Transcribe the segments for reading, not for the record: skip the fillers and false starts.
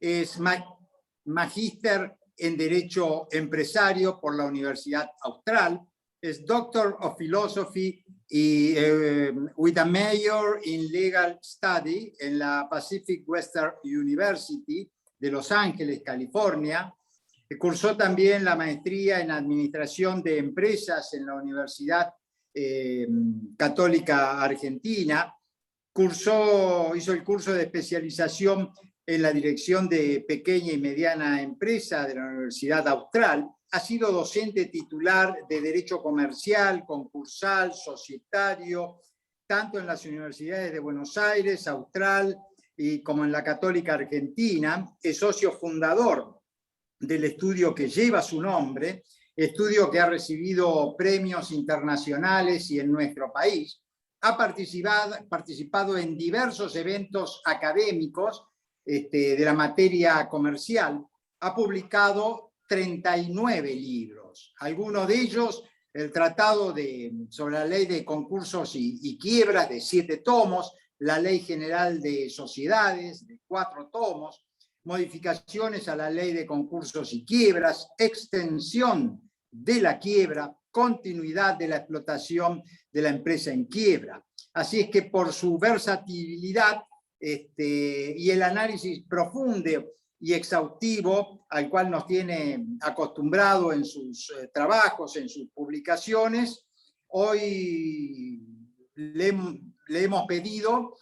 es magíster en Derecho Empresario por la Universidad Austral, es Doctor of Philosophy y with a Major in Legal Study en la Pacific Western University de Los Ángeles, California. Cursó también la maestría en Administración de Empresas en la Universidad Católica Argentina. Hizo el curso de especialización en la Dirección de Pequeña y Mediana Empresa de la Universidad Austral. Ha sido docente titular de Derecho Comercial, Concursal, Societario, tanto en las universidades de Buenos Aires, Austral, y como en la Católica Argentina. Es socio fundador del estudio que lleva su nombre, estudio que ha recibido premios internacionales y en nuestro país. Ha participado en diversos eventos académicos de la materia comercial. Ha publicado 39 libros, algunos de ellos el Tratado sobre la Ley de Concursos y Quiebras, de 7 tomos, la Ley General de Sociedades, de 4 tomos, modificaciones a la Ley de Concursos y Quiebras, extensión de la quiebra, continuidad de la explotación de la empresa en quiebra. Así es que por su versatilidad y el análisis profundo y exhaustivo al cual nos tiene acostumbrado en sus trabajos, en sus publicaciones, hoy le hemos pedido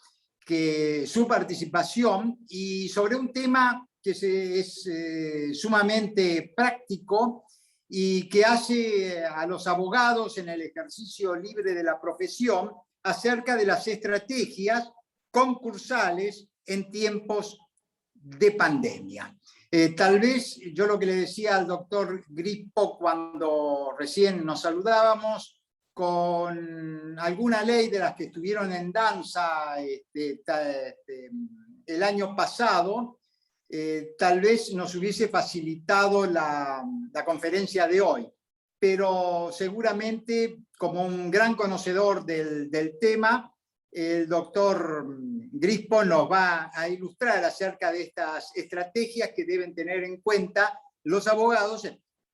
que su participación y sobre un tema que es sumamente práctico y que hace a los abogados en el ejercicio libre de la profesión acerca de las estrategias concursales en tiempos de pandemia. Tal vez yo lo que le decía al doctor Grispo cuando recién nos saludábamos, con alguna ley de las que estuvieron en danza el año pasado, tal vez nos hubiese facilitado la conferencia de hoy, pero seguramente como un gran conocedor del tema, el doctor Grispo nos va a ilustrar acerca de estas estrategias que deben tener en cuenta los abogados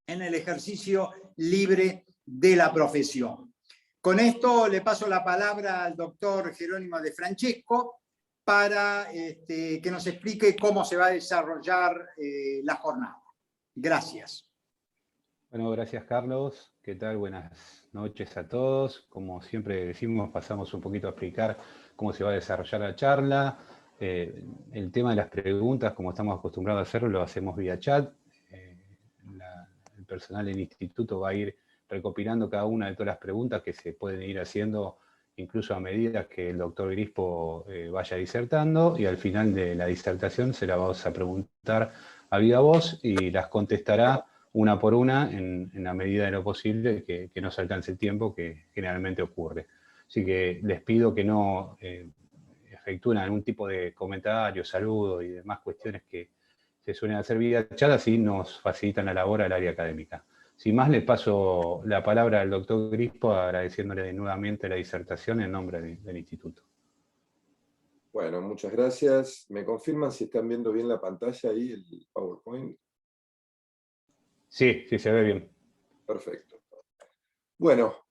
en el ejercicio libre de la profesión. Con esto le paso la palabra al doctor Jerónimo De Francesco para que nos explique cómo se va a desarrollar la jornada. Gracias. Bueno, gracias Carlos. ¿Qué tal? Buenas noches a todos. Como siempre decimos, pasamos un poquito a explicar cómo se va a desarrollar la charla. El tema de las preguntas, como estamos acostumbrados a hacerlo, lo hacemos vía chat. El personal del instituto va a ir recopilando cada una de todas las preguntas que se pueden ir haciendo incluso a medida que el doctor Grispo vaya disertando, y al final de la disertación se la vamos a preguntar a viva voz y las contestará una por una en la medida de lo posible que nos alcance el tiempo, que generalmente ocurre. Así que les pido que no efectúen algún tipo de comentario, saludo y demás cuestiones que se suelen hacer vía chat, así nos facilitan la labor al área académica. Sin más, le paso la palabra al doctor Grispo, agradeciéndole nuevamente la disertación en nombre del instituto. Bueno, muchas gracias. ¿Me confirman si están viendo bien la pantalla ahí, el PowerPoint? Sí, sí, se ve bien. Perfecto. Bueno,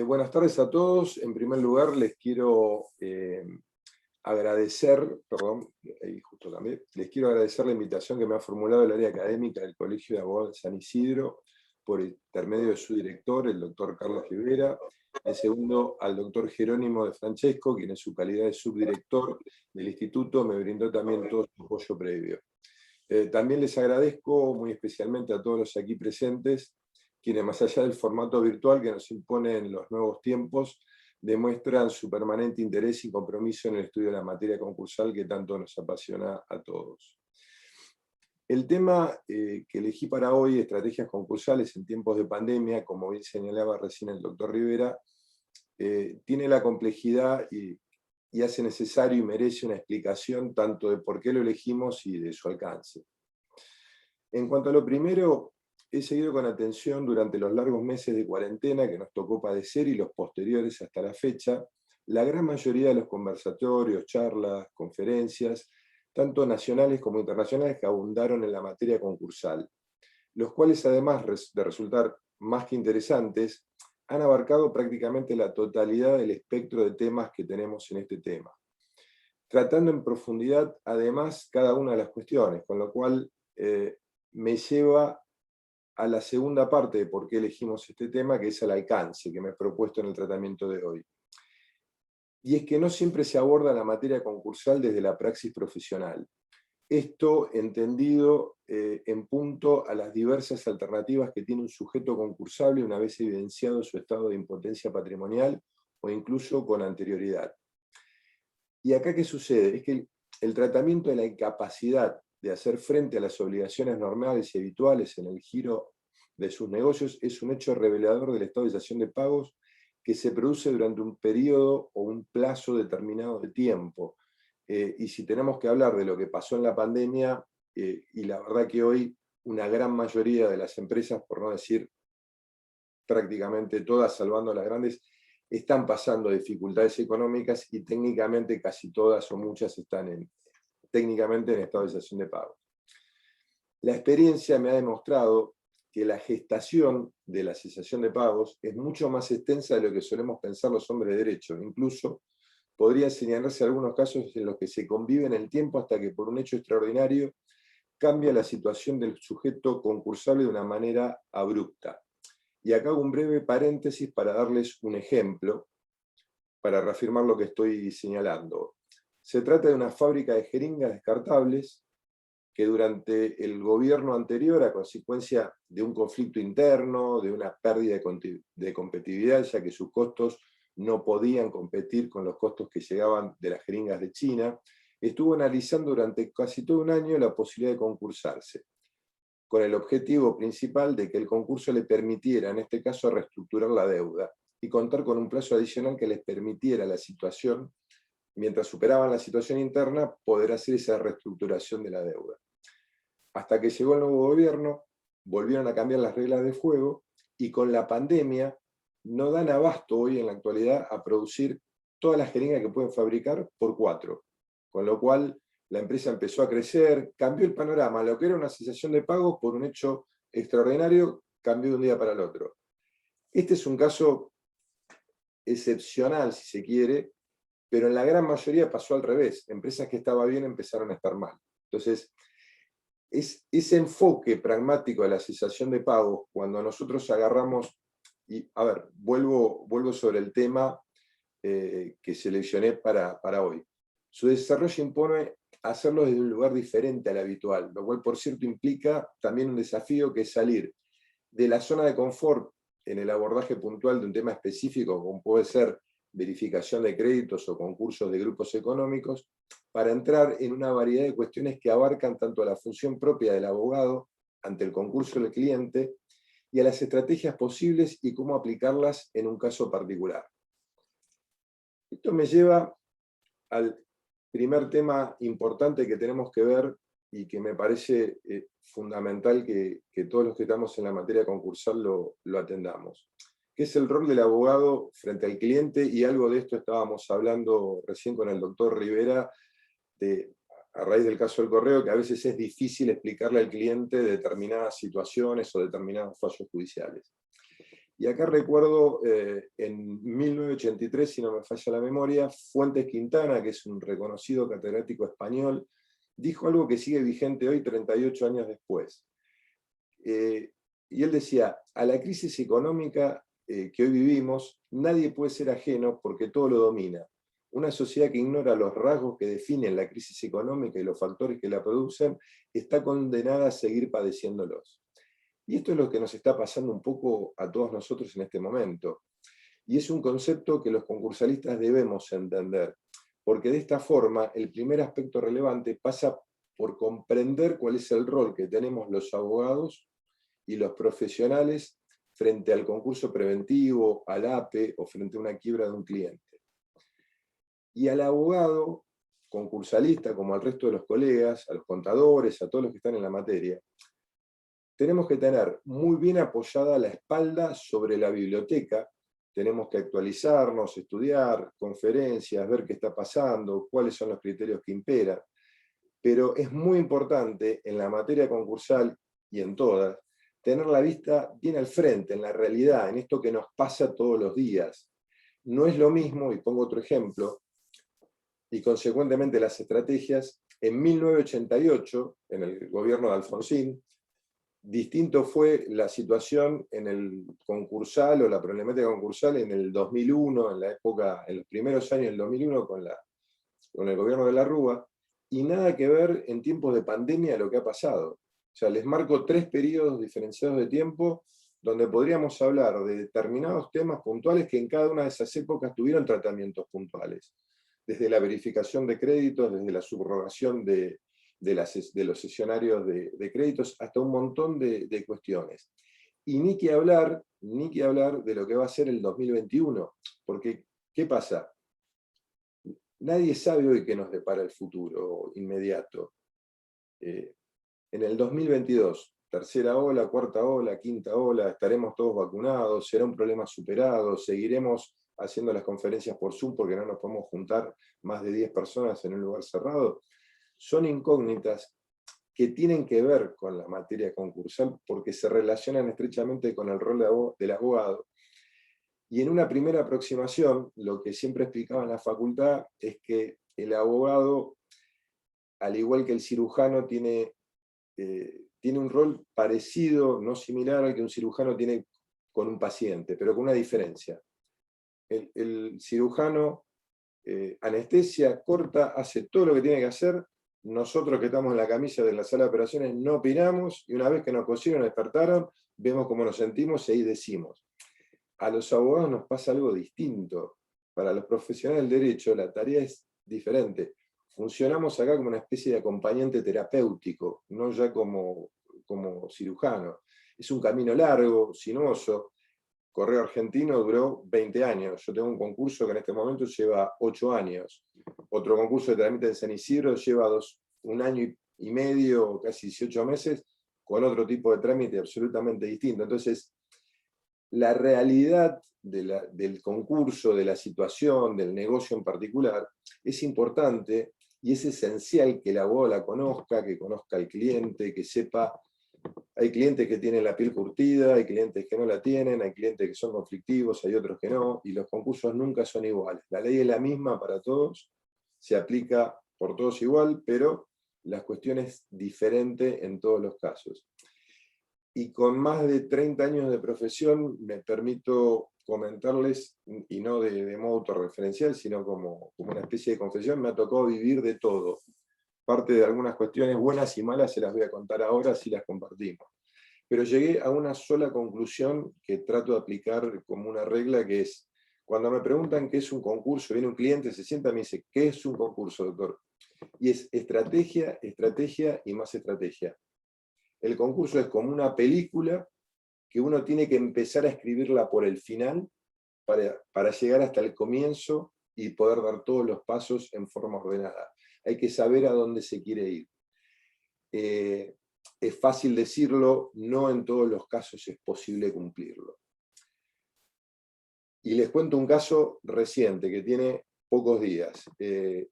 buenas tardes a todos. En primer lugar, les quiero agradecer, les quiero agradecer la invitación que me ha formulado el área académica del Colegio de Abogados de San Isidro, por intermedio de su director, el doctor Carlos Rivera. En segundo, al doctor Jerónimo De Francesco, quien en su calidad de subdirector del instituto me brindó también todo su apoyo previo. También les agradezco muy especialmente a todos los aquí presentes, quienes más allá del formato virtual que nos imponen los nuevos tiempos, demuestran su permanente interés y compromiso en el estudio de la materia concursal que tanto nos apasiona a todos. El tema que elegí para hoy, estrategias concursales en tiempos de pandemia, como bien señalaba recién el doctor Rivera, tiene la complejidad y hace necesario y merece una explicación tanto de por qué lo elegimos y de su alcance. En cuanto a lo primero, he seguido con atención durante los largos meses de cuarentena que nos tocó padecer y los posteriores hasta la fecha, la gran mayoría de los conversatorios, charlas, conferencias, tanto nacionales como internacionales, que abundaron en la materia concursal, los cuales, además de resultar más que interesantes, han abarcado prácticamente la totalidad del espectro de temas que tenemos en este tema, tratando en profundidad, además, cada una de las cuestiones, con lo cual me lleva a la segunda parte de por qué elegimos este tema, que es el alcance que me he propuesto en el tratamiento de hoy. Y es que no siempre se aborda la materia concursal desde la praxis profesional. Esto entendido en punto a las diversas alternativas que tiene un sujeto concursable una vez evidenciado su estado de impotencia patrimonial o incluso con anterioridad. Y acá, ¿qué sucede? Es que el tratamiento de la incapacidad de hacer frente a las obligaciones normales y habituales en el giro de sus negocios es un hecho revelador del estado de cesación de pagos que se produce durante un periodo o un plazo determinado de tiempo. Y si tenemos que hablar de lo que pasó en la pandemia, y la verdad que hoy una gran mayoría de las empresas, por no decir prácticamente todas, salvando las grandes, están pasando dificultades económicas y técnicamente casi todas o muchas están técnicamente en estado de cesación de pago. La experiencia me ha demostrado que la gestación de la cesación de pagos es mucho más extensa de lo que solemos pensar los hombres de derecho. Incluso podría señalarse algunos casos en los que se convive en el tiempo hasta que por un hecho extraordinario cambia la situación del sujeto concursable de una manera abrupta. Y acá hago un breve paréntesis para darles un ejemplo, para reafirmar lo que estoy señalando. Se trata de una fábrica de jeringas descartables que durante el gobierno anterior, a consecuencia de un conflicto interno, de una pérdida de competitividad, ya que sus costos no podían competir con los costos que llegaban de las jeringas de China, estuvo analizando durante casi todo un año la posibilidad de concursarse, con el objetivo principal de que el concurso le permitiera, en este caso, reestructurar la deuda y contar con un plazo adicional que les permitiera la situación, mientras superaban la situación interna, poder hacer esa reestructuración de la deuda. Hasta que llegó el nuevo gobierno, volvieron a cambiar las reglas de juego y con la pandemia no dan abasto hoy en la actualidad a producir todas las jeringas que pueden fabricar por 4. Con lo cual la empresa empezó a crecer, cambió el panorama, lo que era una cesación de pagos por un hecho extraordinario, cambió de un día para el otro. Este es un caso excepcional, si se quiere, pero en la gran mayoría pasó al revés. Empresas que estaban bien empezaron a estar mal. Entonces, ese enfoque pragmático de la cesación de pagos, cuando nosotros agarramos, y a ver, vuelvo sobre el tema que seleccioné para hoy. Su desarrollo impone hacerlo desde un lugar diferente al habitual, lo cual, por cierto, implica también un desafío que es salir de la zona de confort en el abordaje puntual de un tema específico, como puede ser verificación de créditos o concursos de grupos económicos, para entrar en una variedad de cuestiones que abarcan tanto a la función propia del abogado ante el concurso del cliente y a las estrategias posibles y cómo aplicarlas en un caso particular. Esto me lleva al primer tema importante que tenemos que ver y que me parece fundamental que todos los que estamos en la materia concursal lo atendamos, que es el rol del abogado frente al cliente, y algo de esto estábamos hablando recién con el doctor Rivera, a raíz del caso del correo, que a veces es difícil explicarle al cliente determinadas situaciones o determinados fallos judiciales. Y acá recuerdo, en 1983, si no me falla la memoria, Fuentes Quintana, que es un reconocido catedrático español, dijo algo que sigue vigente hoy, 38 años después. Y él decía, a la crisis económica que hoy vivimos, nadie puede ser ajeno porque todo lo domina. Una sociedad que ignora los rasgos que definen la crisis económica y los factores que la producen, está condenada a seguir padeciéndolos. Y esto es lo que nos está pasando un poco a todos nosotros en este momento. Y es un concepto que los concursalistas debemos entender, porque de esta forma el primer aspecto relevante pasa por comprender cuál es el rol que tenemos los abogados y los profesionales frente al concurso preventivo, al APE o frente a una quiebra de un cliente. Y al abogado concursalista, como al resto de los colegas, a los contadores, a todos los que están en la materia, tenemos que tener muy bien apoyada la espalda sobre la biblioteca, tenemos que actualizarnos, estudiar, conferencias, ver qué está pasando, cuáles son los criterios que imperan. pero es muy importante en la materia concursal y en todas, tener la vista bien al frente, en la realidad, en esto que nos pasa todos los días. No es lo mismo, y pongo otro ejemplo, y consecuentemente las estrategias, en 1988, en el gobierno de Alfonsín, distinto fue la situación en el concursal o la problemática concursal en el 2001, en la época, en los primeros años del 2001 con el gobierno de la Rúa, y nada que ver en tiempos de pandemia lo que ha pasado. O sea, les marco 3 periodos diferenciados de tiempo donde podríamos hablar de determinados temas puntuales que en cada una de esas épocas tuvieron tratamientos puntuales. Desde la verificación de créditos, desde la subrogación de los sesionarios de créditos, hasta un montón de cuestiones. Y ni que hablar de lo que va a ser el 2021, porque ¿qué pasa? Nadie sabe hoy qué nos depara el futuro inmediato. En el 2022, tercera ola, cuarta ola, quinta ola, estaremos todos vacunados, será un problema superado, seguiremos haciendo las conferencias por Zoom porque no nos podemos juntar más de 10 personas en un lugar cerrado. Son incógnitas que tienen que ver con la materia concursal porque se relacionan estrechamente con el rol del abogado. Y en una primera aproximación, lo que siempre explicaba en la facultad es que el abogado, al igual que el cirujano, tiene un rol parecido, no similar al que un cirujano tiene con un paciente, pero con una diferencia. El cirujano anestesia, corta, hace todo lo que tiene que hacer. Nosotros que estamos en la camilla de la sala de operaciones no opinamos, y una vez que nos cosieron, despertaron, vemos cómo nos sentimos y ahí decimos. A los abogados nos pasa algo distinto. Para los profesionales del derecho la tarea es diferente. Funcionamos acá como una especie de acompañante terapéutico, no ya como cirujano. Es un camino largo, sinuoso. Correo Argentino duró 20 años. Yo tengo un concurso que en este momento lleva 8 años. Otro concurso de trámite en San Isidro lleva 1 año y medio, casi 18 meses, con otro tipo de trámite absolutamente distinto. Entonces, la realidad del concurso, de la situación, del negocio en particular, es importante y es esencial que el abogado la conozca, que conozca al cliente, que sepa. Hay clientes que tienen la piel curtida, hay clientes que no la tienen, hay clientes que son conflictivos, hay otros que no, y los concursos nunca son iguales. La ley es la misma para todos, se aplica por todos igual, pero la cuestión es diferente en todos los casos. Y con más de 30 años de profesión me permito comentarles, y no de modo autorreferencial, sino como una especie de confesión, me ha tocado vivir de todo. Parte de algunas cuestiones buenas y malas se las voy a contar ahora si las compartimos. Pero llegué a una sola conclusión que trato de aplicar como una regla, que es, cuando me preguntan qué es un concurso, viene un cliente, se sienta y me dice, ¿qué es un concurso, doctor? Y es estrategia, estrategia y más estrategia. El concurso es como una película que uno tiene que empezar a escribirla por el final para llegar hasta el comienzo y poder dar todos los pasos en forma ordenada. Hay que saber a dónde se quiere ir. Es fácil decirlo, no en todos los casos es posible cumplirlo. Y les cuento un caso reciente que tiene pocos días.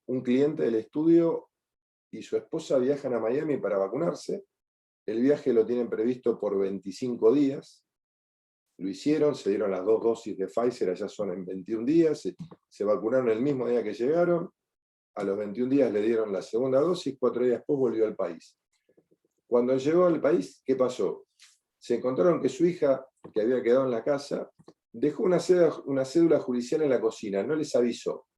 Un cliente del estudio y su esposa viajan a Miami para vacunarse. El viaje lo tienen previsto por 25 días. Lo hicieron, se dieron las 2 dosis de Pfizer, allá son en 21 días. Se vacunaron el mismo día que llegaron. A los 21 días le dieron la segunda dosis, 4 días después volvió al país. Cuando llegó al país, ¿qué pasó? Se encontraron que su hija, que había quedado en la casa, dejó una cédula judicial en la cocina, no les avisó.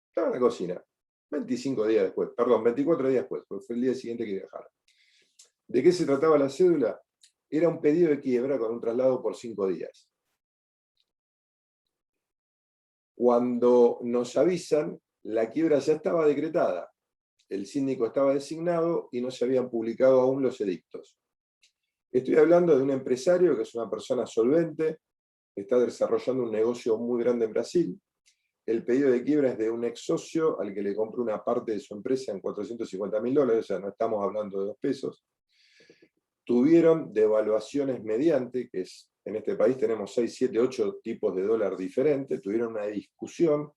Estaba en la cocina, 24 días después, porque fue el día siguiente que viajaron. ¿De qué se trataba la cédula? Era un pedido de quiebra con un traslado por 5 días. Cuando nos avisan, la quiebra ya estaba decretada, el síndico estaba designado y no se habían publicado aún los edictos. Estoy hablando de un empresario que es una persona solvente, está desarrollando un negocio muy grande en Brasil. El pedido de quiebra es de un ex socio al que le compró una parte de su empresa en $450.000, o sea, no estamos hablando de 2 pesos. Tuvieron devaluaciones mediante, que es, en este país tenemos 6, 7, 8 tipos de dólar diferentes, tuvieron una discusión,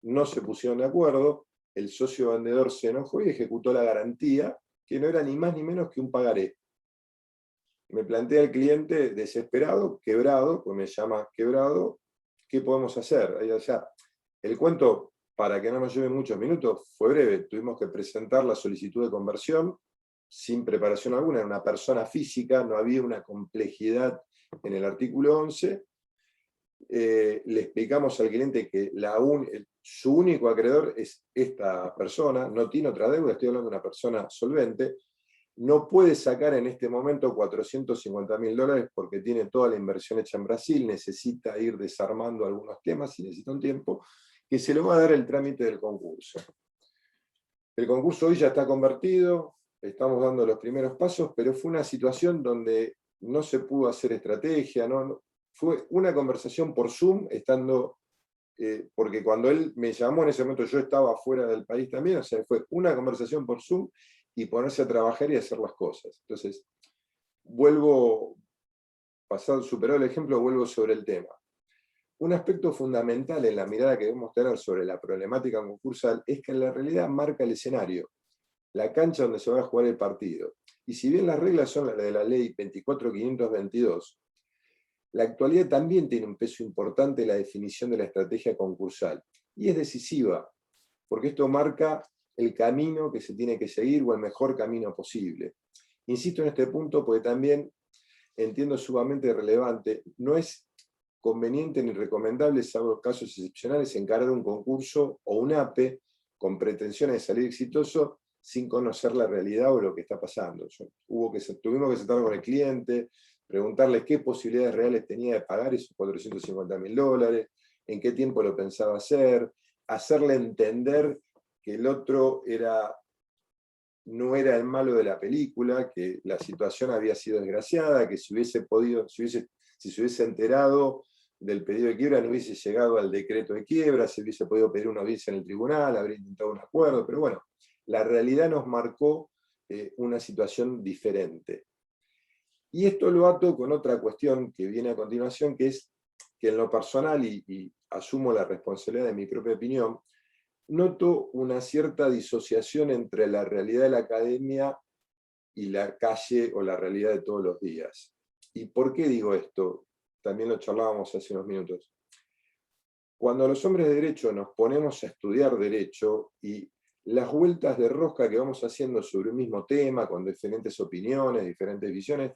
no se pusieron de acuerdo, el socio vendedor se enojó y ejecutó la garantía, que no era ni más ni menos que un pagaré. Me plantea el cliente desesperado, quebrado, pues me llama quebrado, ¿qué podemos hacer? Ahí allá. El cuento, para que no nos lleve muchos minutos, fue breve. Tuvimos que presentar la solicitud de conversión sin preparación alguna, era una persona física, no había una complejidad en el artículo 11. Le explicamos al cliente que su único acreedor es esta persona, no tiene otra deuda, estoy hablando de una persona solvente, no puede sacar en este momento $450.000 porque tiene toda la inversión hecha en Brasil, necesita ir desarmando algunos temas y necesita un tiempo, que se le va a dar el trámite del concurso. El concurso hoy ya está convertido, estamos dando los primeros pasos, pero fue una situación donde no se pudo hacer estrategia, fue una conversación por Zoom, porque cuando él me llamó en ese momento yo estaba fuera del país también, o sea, fue una conversación por Zoom y ponerse a trabajar y hacer las cosas. Entonces, superado el ejemplo, vuelvo sobre el tema. Un aspecto fundamental en la mirada que debemos tener sobre la problemática concursal es que en la realidad marca el escenario, la cancha donde se va a jugar el partido. Y si bien las reglas son las de la ley 24.522, la actualidad también tiene un peso importante en la definición de la estrategia concursal. Y es decisiva, porque esto marca el camino que se tiene que seguir o el mejor camino posible. Insisto en este punto porque también entiendo sumamente relevante, no es conveniente ni recomendable, salvo casos excepcionales, encarar un concurso o un APE con pretensiones de salir exitoso sin conocer la realidad o lo que está pasando. Tuvimos que sentar con el cliente, preguntarle qué posibilidades reales tenía de pagar esos $450.000, en qué tiempo lo pensaba hacer, hacerle entender que el otro no era el malo de la película, que la situación había sido desgraciada, que si se hubiese enterado del pedido de quiebra no hubiese llegado al decreto de quiebra, se hubiese podido pedir una audiencia en el tribunal, habría intentado un acuerdo, pero bueno, la realidad nos marcó una situación diferente. Y esto lo ato con otra cuestión que viene a continuación, que es que en lo personal, y asumo la responsabilidad de mi propia opinión, noto una cierta disociación entre la realidad de la academia y la calle o la realidad de todos los días. ¿Y por qué digo esto? También lo charlábamos hace unos minutos. Cuando los hombres de derecho nos ponemos a estudiar derecho y las vueltas de rosca que vamos haciendo sobre un mismo tema, con diferentes opiniones, diferentes visiones,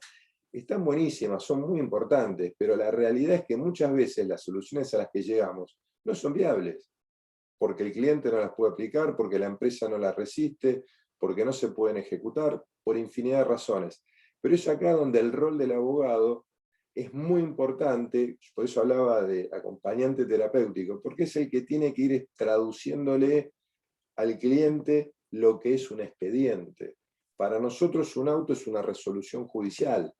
están buenísimas, son muy importantes, pero la realidad es que muchas veces las soluciones a las que llegamos no son viables, porque el cliente no las puede aplicar, porque la empresa no las resiste, porque no se pueden ejecutar, por infinidad de razones. Pero es acá donde el rol del abogado es muy importante, por eso hablaba de acompañante terapéutico, porque es el que tiene que ir traduciéndole al cliente lo que es un expediente. Para nosotros un auto es una resolución judicial.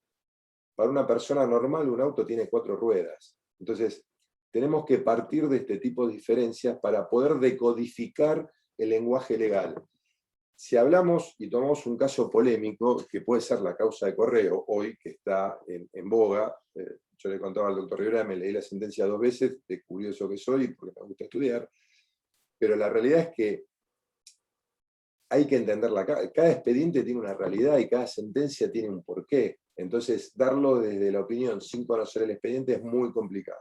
Para una persona normal un auto tiene 4 ruedas. Entonces, tenemos que partir de este tipo de diferencias para poder decodificar el lenguaje legal. Si hablamos y tomamos un caso polémico, que puede ser la causa de Correo, hoy que está en boga, yo le contaba al doctor Rivera, me leí la sentencia 2 veces, de curioso que soy, porque me gusta estudiar, pero la realidad es que hay que entenderla. Cada expediente tiene una realidad y cada sentencia tiene un porqué. Entonces, darlo desde la opinión sin conocer el expediente es muy complicado,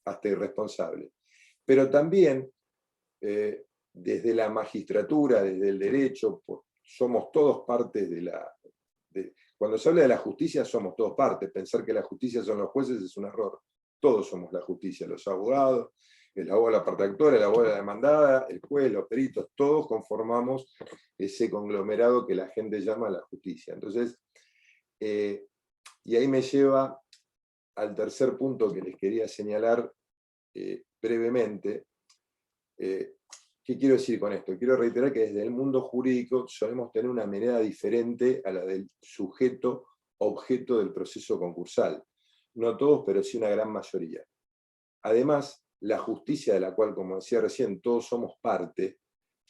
hasta irresponsable. Pero también, desde la magistratura, desde el derecho, somos todos partes cuando se habla de la justicia, somos todos partes. Pensar que la justicia son los jueces es un error. Todos somos la justicia, los abogados, el abogado de la parte actora, el abogado de la demandada, el juez, los peritos, todos conformamos ese conglomerado que la gente llama la justicia. Entonces, y ahí me lleva al tercer punto que les quería señalar brevemente. ¿Qué quiero decir con esto? Quiero reiterar que desde el mundo jurídico solemos tener una mirada diferente a la del sujeto objeto del proceso concursal. No todos, pero sí una gran mayoría. Además, la justicia de la cual, como decía recién, todos somos parte,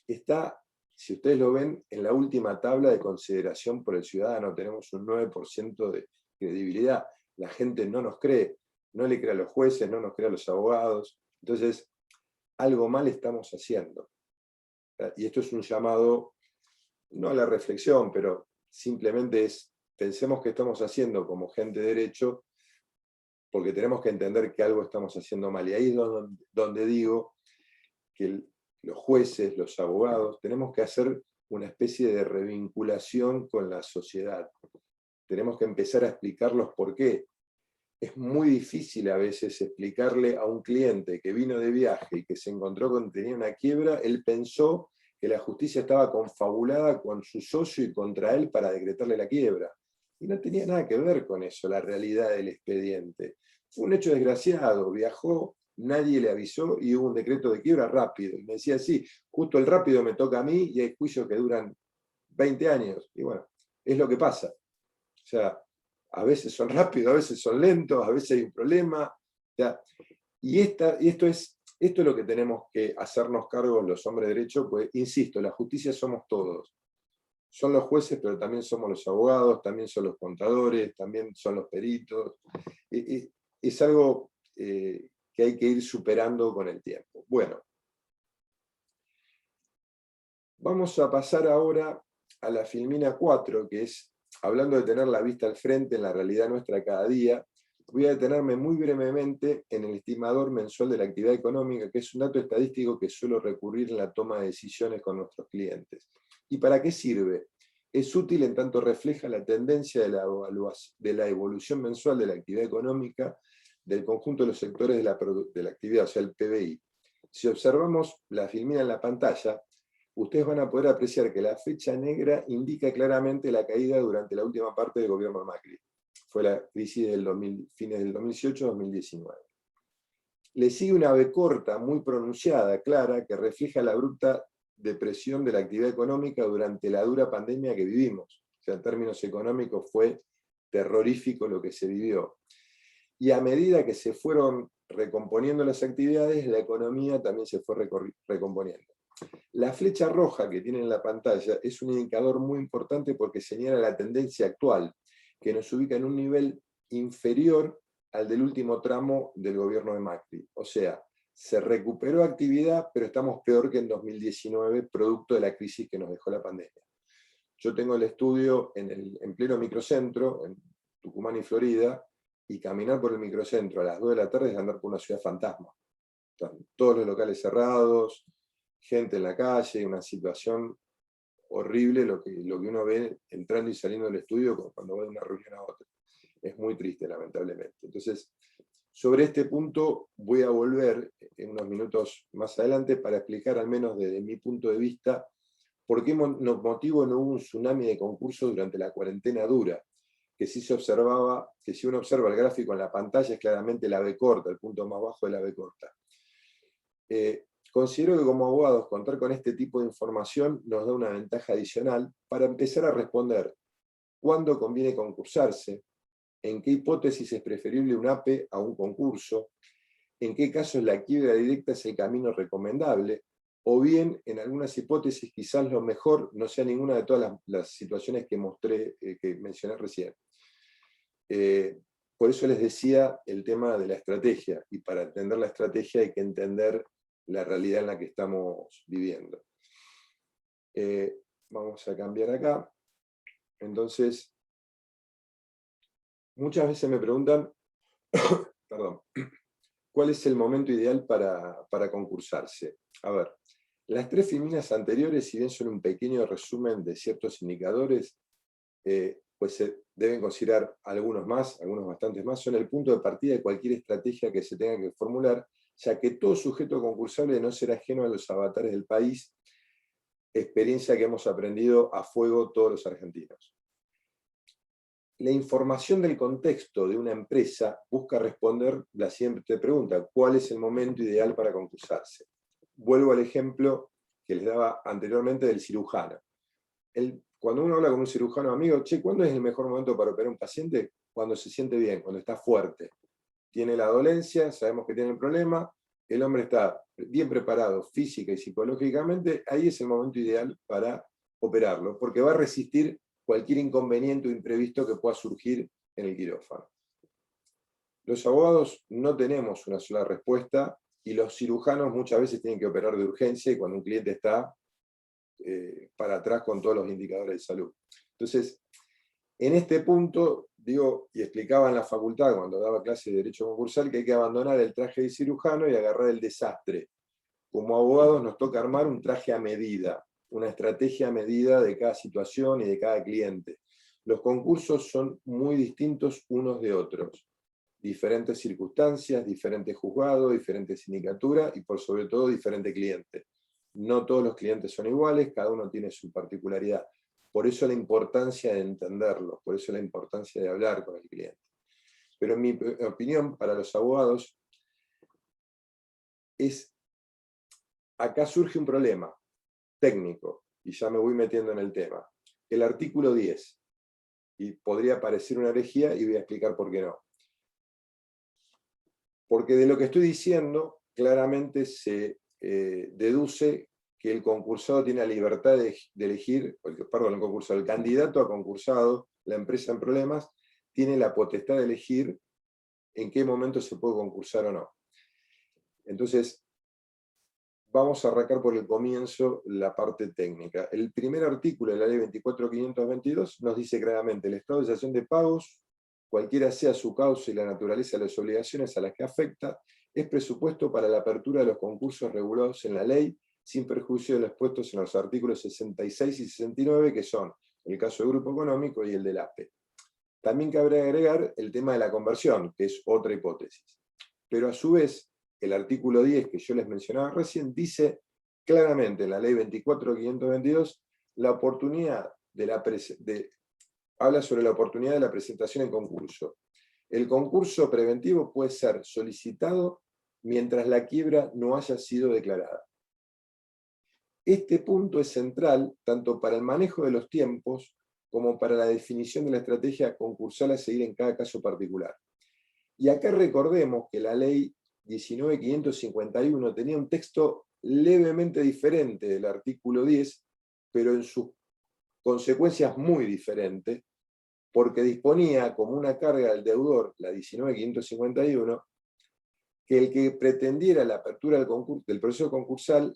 está, si ustedes lo ven, en la última tabla de consideración por el ciudadano. Tenemos un 9% de credibilidad. La gente no nos cree, no le cree a los jueces, no nos cree a los abogados. Entonces, algo mal estamos haciendo. Y esto es un llamado, no a la reflexión, pero simplemente es, pensemos qué estamos haciendo como gente de derecho, porque tenemos que entender que algo estamos haciendo mal. Y ahí es donde digo que los jueces, los abogados, tenemos que hacer una especie de revinculación con la sociedad. Tenemos que empezar a explicar los por qué. Es muy difícil a veces explicarle a un cliente que vino de viaje y que se encontró con que tenía una quiebra, él pensó que la justicia estaba confabulada con su socio y contra él para decretarle la quiebra. Y no tenía nada que ver con eso, la realidad del expediente. Fue un hecho desgraciado, viajó, nadie le avisó y hubo un decreto de quiebra rápido. Y me decía, sí, justo el rápido me toca a mí y hay juicios que duran 20 años. Y bueno, es lo que pasa. O sea, a veces son rápidos, a veces son lentos, a veces hay un problema. O sea, y esto es lo que tenemos que hacernos cargo los hombres de derecho, pues, insisto, la justicia somos todos. Son los jueces, pero también somos los abogados, también son los contadores, también son los peritos. Es algo que hay que ir superando con el tiempo. Bueno, vamos a pasar ahora a la Filmina 4, que es, hablando de tener la vista al frente en la realidad nuestra cada día, voy a detenerme muy brevemente en el estimador mensual de la actividad económica, que es un dato estadístico que suelo recurrir en la toma de decisiones con nuestros clientes. ¿Y para qué sirve? Es útil en tanto refleja la tendencia de la evolución mensual de la actividad económica del conjunto de los sectores de la actividad, o sea, el PBI. Si observamos la filmina en la pantalla, ustedes van a poder apreciar que la fecha negra indica claramente la caída durante la última parte del gobierno de Macri. Fue la crisis del fines del 2018-2019. Le sigue una B corta muy pronunciada, clara, que refleja la abrupta depresión de la actividad económica durante la dura pandemia que vivimos. O sea, en términos económicos fue terrorífico lo que se vivió. Y a medida que se fueron recomponiendo las actividades, la economía también se fue recomponiendo. La flecha roja que tienen en la pantalla es un indicador muy importante porque señala la tendencia actual, que nos ubica en un nivel inferior al del último tramo del gobierno de Macri. O sea, se recuperó actividad, pero estamos peor que en 2019, producto de la crisis que nos dejó la pandemia. Yo tengo el estudio en pleno microcentro, en Tucumán y Florida, y caminar por el microcentro a las 2 de la tarde es andar por una ciudad fantasma. Están todos los locales cerrados, gente en la calle, una situación horrible lo que uno ve entrando y saliendo del estudio cuando va de una reunión a otra. Es muy triste, lamentablemente. Entonces, sobre este punto voy a volver en unos minutos más adelante para explicar, al menos desde mi punto de vista, por qué motivo no hubo un tsunami de concursos durante la cuarentena dura, que si uno observa el gráfico en la pantalla es claramente la B corta, el punto más bajo de la B corta. Considero que como abogados contar con este tipo de información nos da una ventaja adicional para empezar a responder cuándo conviene concursarse, en qué hipótesis es preferible un APE a un concurso, en qué casos la quiebra directa es el camino recomendable, o bien en algunas hipótesis quizás lo mejor no sea ninguna de todas las situaciones que mencioné recién. Por eso les decía el tema de la estrategia, y para entender la estrategia hay que entender la realidad en la que estamos viviendo. Vamos a cambiar acá. Entonces, muchas veces me preguntan, perdón, ¿cuál es el momento ideal para concursarse? A ver, las 3 filminas anteriores, si bien son un pequeño resumen de ciertos indicadores, pues se deben considerar algunos bastantes más, son el punto de partida de cualquier estrategia que se tenga que formular, ya que todo sujeto concursable no será ajeno a los avatares del país, experiencia que hemos aprendido a fuego todos los argentinos. La información del contexto de una empresa busca responder la siguiente pregunta: ¿cuál es el momento ideal para concursarse? Vuelvo al ejemplo que les daba anteriormente del cirujano. Cuando uno habla con un cirujano amigo, ¿cuándo es el mejor momento para operar a un paciente? Cuando se siente bien, cuando está fuerte. Tiene la dolencia, sabemos que tiene el problema, el hombre está bien preparado física y psicológicamente, ahí es el momento ideal para operarlo, porque va a resistir cualquier inconveniente o imprevisto que pueda surgir en el quirófano. Los abogados no tenemos una sola respuesta y los cirujanos muchas veces tienen que operar de urgencia y cuando un cliente está para atrás con todos los indicadores de salud. Entonces, en este punto, digo, y explicaba en la facultad cuando daba clase de Derecho Concursal, que hay que abandonar el traje de cirujano y agarrar el desastre. Como abogados nos toca armar un traje a medida, una estrategia a medida de cada situación y de cada cliente. Los concursos son muy distintos unos de otros. Diferentes circunstancias, diferentes juzgados, diferentes sindicaturas y por sobre todo diferente cliente. No todos los clientes son iguales, cada uno tiene su particularidad. Por eso la importancia de entenderlos, por eso la importancia de hablar con el cliente. Pero en mi opinión, para los abogados, acá surge un problema técnico, y ya me voy metiendo en el tema. El artículo 10, y podría parecer una herejía, y voy a explicar por qué no. Porque de lo que estoy diciendo, claramente se deduce que el concursado tiene la libertad de elegir, el candidato a concursado, la empresa en problemas, tiene la potestad de elegir en qué momento se puede concursar o no. Entonces, vamos a arrancar por el comienzo la parte técnica. El primer artículo de la ley 24.522 nos dice claramente: el estado de situación de pagos, cualquiera sea su causa y la naturaleza de las obligaciones a las que afecta, es presupuesto para la apertura de los concursos regulados en la ley, sin perjuicio de los puestos en los artículos 66 y 69, que son el caso del grupo económico y el del APE. También cabe agregar el tema de la conversión, que es otra hipótesis. Pero a su vez, el artículo 10, que yo les mencionaba recién, dice claramente en la ley 24.522, la oportunidad habla sobre la oportunidad de la presentación en concurso. El concurso preventivo puede ser solicitado mientras la quiebra no haya sido declarada. Este punto es central tanto para el manejo de los tiempos como para la definición de la estrategia concursal a seguir en cada caso particular. Y acá recordemos que la ley 19.551 tenía un texto levemente diferente del artículo 10, pero en sus consecuencias muy diferentes, porque disponía como una carga del deudor, la 19.551, que el que pretendiera la apertura del proceso concursal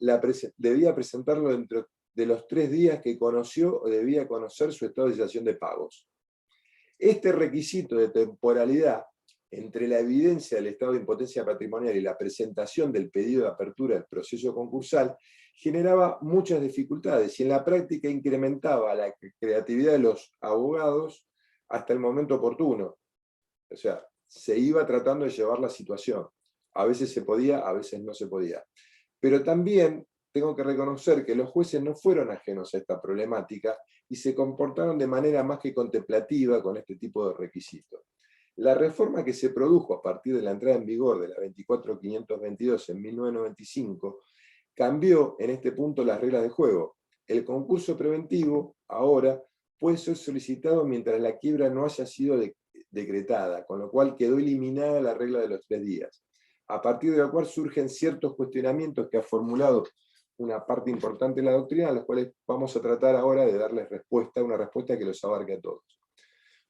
debía presentarlo dentro de los 3 días que conoció o debía conocer su estado de situación de pagos. Este requisito de temporalidad entre la evidencia del estado de impotencia patrimonial y la presentación del pedido de apertura del proceso concursal generaba muchas dificultades y en la práctica incrementaba la creatividad de los abogados hasta el momento oportuno. O sea, se iba tratando de llevar la situación. A veces se podía, a veces no se podía. Pero también tengo que reconocer que los jueces no fueron ajenos a esta problemática y se comportaron de manera más que contemplativa con este tipo de requisitos. La reforma que se produjo a partir de la entrada en vigor de la 24.522 en 1995 cambió en este punto las reglas de juego. El concurso preventivo ahora puede ser solicitado mientras la quiebra no haya sido decretada, con lo cual quedó eliminada la regla de los 3 días, a partir de la cual surgen ciertos cuestionamientos que ha formulado una parte importante de la doctrina, a los cuales vamos a tratar ahora de darles respuesta, una respuesta que los abarque a todos.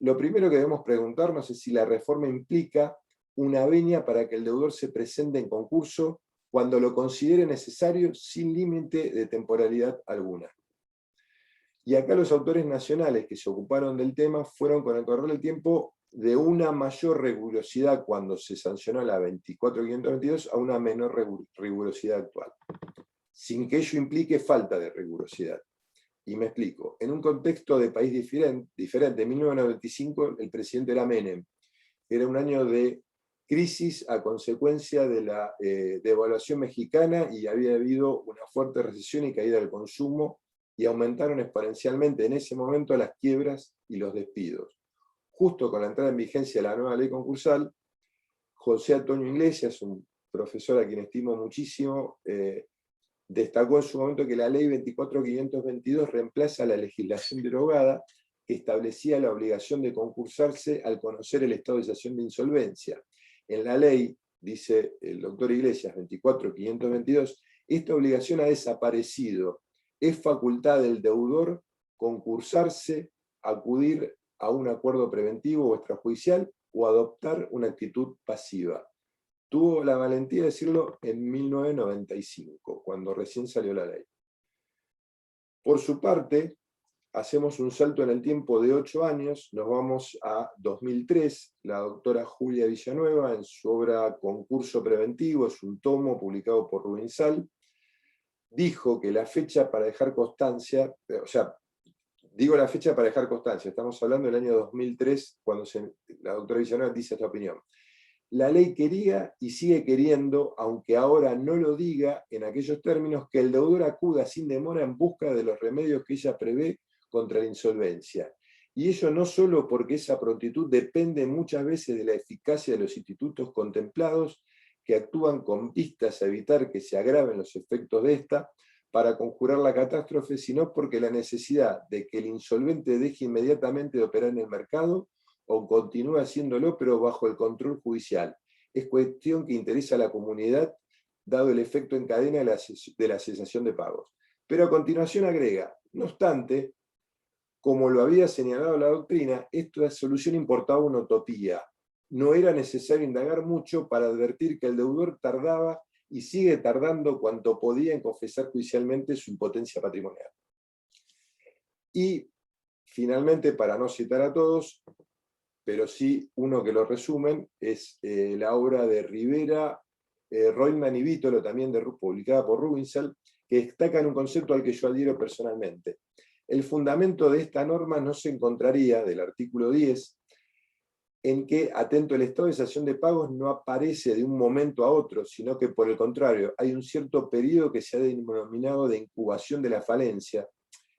Lo primero que debemos preguntarnos es si la reforma implica una venia para que el deudor se presente en concurso cuando lo considere necesario sin límite de temporalidad alguna. Y acá los autores nacionales que se ocuparon del tema fueron con el correr del tiempo de una mayor rigurosidad cuando se sancionó la 24.522 a una menor rigurosidad actual, sin que ello implique falta de rigurosidad. Y me explico. En un contexto de país diferente, en 1995 el presidente era Menem. Era un año de crisis a consecuencia de la devaluación mexicana y había habido una fuerte recesión y caída del consumo y aumentaron exponencialmente en ese momento las quiebras y los despidos. Justo con la entrada en vigencia de la nueva ley concursal, José Antonio Iglesias, un profesor a quien estimo muchísimo, destacó en su momento que la ley 24.522 reemplaza la legislación derogada que establecía la obligación de concursarse al conocer el estado de situación de insolvencia. En la ley, dice el doctor Iglesias, 24.522, esta obligación ha desaparecido. Es facultad del deudor concursarse, acudir a un acuerdo preventivo o extrajudicial o adoptar una actitud pasiva. Tuvo la valentía de decirlo en 1995, cuando recién salió la ley. Por su parte, hacemos un salto en el tiempo de 8 años, nos vamos a 2003, la doctora Julia Villanueva, en su obra Concurso Preventivo, es un tomo publicado por Rubinsal, dijo que la fecha para dejar constancia, o sea, digo la fecha para dejar constancia, estamos hablando del año 2003, cuando la doctora Villanueva dice esta opinión. La ley quería y sigue queriendo, aunque ahora no lo diga en aquellos términos, que el deudor acuda sin demora en busca de los remedios que ella prevé contra la insolvencia. Y ello no solo porque esa prontitud depende muchas veces de la eficacia de los institutos contemplados, que actúan con vistas a evitar que se agraven los efectos de esta, para conjurar la catástrofe, sino porque la necesidad de que el insolvente deje inmediatamente de operar en el mercado o continúe haciéndolo, pero bajo el control judicial. Es cuestión que interesa a la comunidad, dado el efecto en cadena de la cesación de pagos. Pero a continuación agrega, no obstante, como lo había señalado la doctrina, esta solución importaba una utopía. No era necesario indagar mucho para advertir que el deudor tardaba y sigue tardando cuanto podía en confesar judicialmente su impotencia patrimonial. Y, finalmente, para no citar a todos, pero sí uno que lo resumen, es la obra de Rivera, Reutemann y Vítolo, también publicada por Rubinsal, que destacan un concepto al que yo adhiero personalmente. El fundamento de esta norma no se encontraría, del artículo 10, en que, atento el estado de cesación de pagos, no aparece de un momento a otro, sino que por el contrario, hay un cierto periodo que se ha denominado de incubación de la falencia.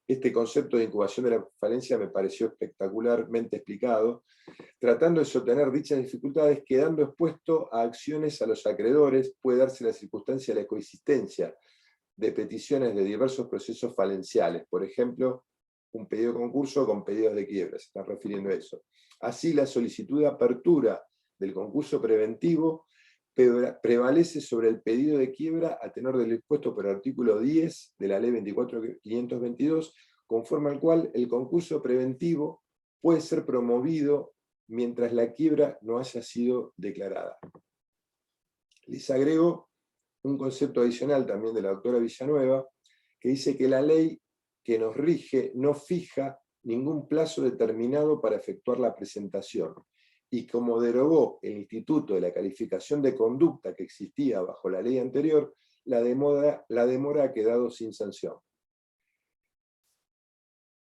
Este concepto de incubación de la falencia me pareció espectacularmente explicado, tratando de sostener dichas dificultades, quedando expuesto a acciones a los acreedores, puede darse la circunstancia de la coexistencia de peticiones de diversos procesos falenciales, por ejemplo, un pedido de concurso con pedidos de quiebra, se está refiriendo a eso. Así, la solicitud de apertura del concurso preventivo prevalece sobre el pedido de quiebra a tenor del dispuesto por el artículo 10 de la Ley 24.522, conforme al cual el concurso preventivo puede ser promovido mientras la quiebra no haya sido declarada. Les agrego un concepto adicional también de la doctora Villanueva, que dice que la ley que nos rige no fija ningún plazo determinado para efectuar la presentación, y como derogó el instituto de la calificación de conducta que existía bajo la ley anterior, la demora ha quedado sin sanción.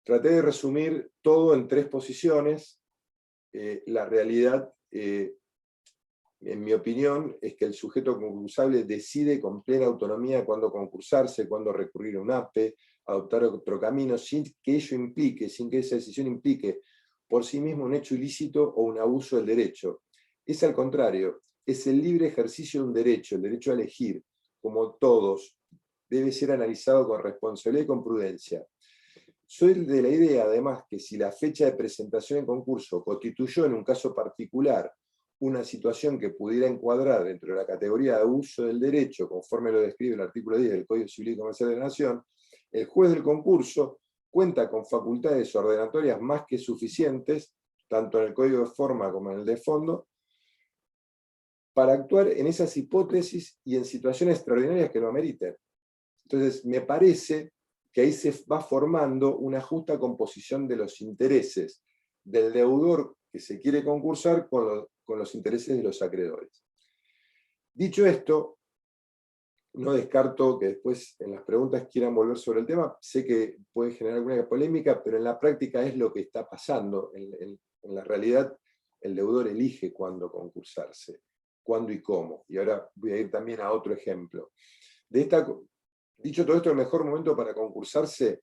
Traté de resumir todo en 3 posiciones. La realidad, en mi opinión, es que el sujeto concursable decide con plena autonomía cuándo concursarse, cuándo recurrir a un APE, adoptar otro camino, sin que ello implique, sin que esa decisión implique por sí mismo un hecho ilícito o un abuso del derecho. Es al contrario, es el libre ejercicio de un derecho, el derecho a elegir, como todos, debe ser analizado con responsabilidad y con prudencia. Soy de la idea, además, que si la fecha de presentación en concurso constituyó en un caso particular una situación que pudiera encuadrar dentro de la categoría de abuso del derecho, conforme lo describe el artículo 10 del Código Civil y Comercial de la Nación, el juez del concurso cuenta con facultades ordenatorias más que suficientes, tanto en el código de forma como en el de fondo, para actuar en esas hipótesis y en situaciones extraordinarias que lo ameriten. Entonces, me parece que ahí se va formando una justa composición de los intereses del deudor que se quiere concursar con los intereses de los acreedores. Dicho esto, no descarto que después en las preguntas quieran volver sobre el tema. Sé que puede generar alguna polémica, pero en la práctica es lo que está pasando. En la realidad, el deudor elige cuándo concursarse, cuándo y cómo. Y ahora voy a ir también a otro ejemplo. Dicho todo esto, el mejor momento para concursarse,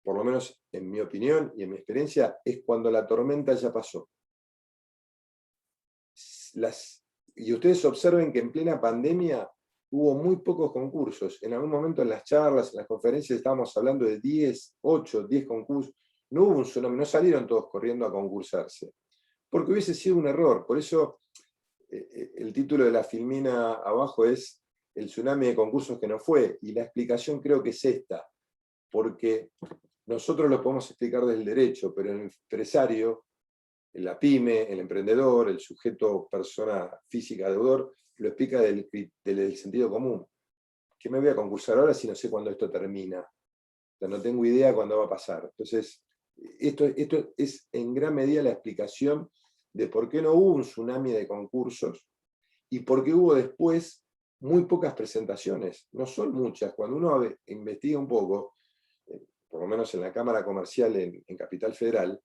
por lo menos en mi opinión y en mi experiencia, es cuando la tormenta ya pasó. Y ustedes observen que en plena pandemia hubo muy pocos concursos. En algún momento en las charlas, en las conferencias, estábamos hablando de 8, 10 concursos. No hubo un tsunami, no salieron todos corriendo a concursarse. Porque hubiese sido un error. Por eso el título de la filmina abajo es El tsunami de concursos que no fue. Y la explicación creo que es esta. Porque nosotros lo podemos explicar desde el derecho, pero el empresario, la pyme, el emprendedor, el sujeto, persona física, deudor, lo explica del sentido común. ¿Qué me voy a concursar ahora si no sé cuándo esto termina? sea, no tengo idea cuándo va a pasar. Entonces, esto es en gran medida la explicación de por qué no hubo un tsunami de concursos y por qué hubo después muy pocas presentaciones. No son muchas. Cuando uno investiga un poco, por lo menos en la Cámara Comercial en Capital Federal,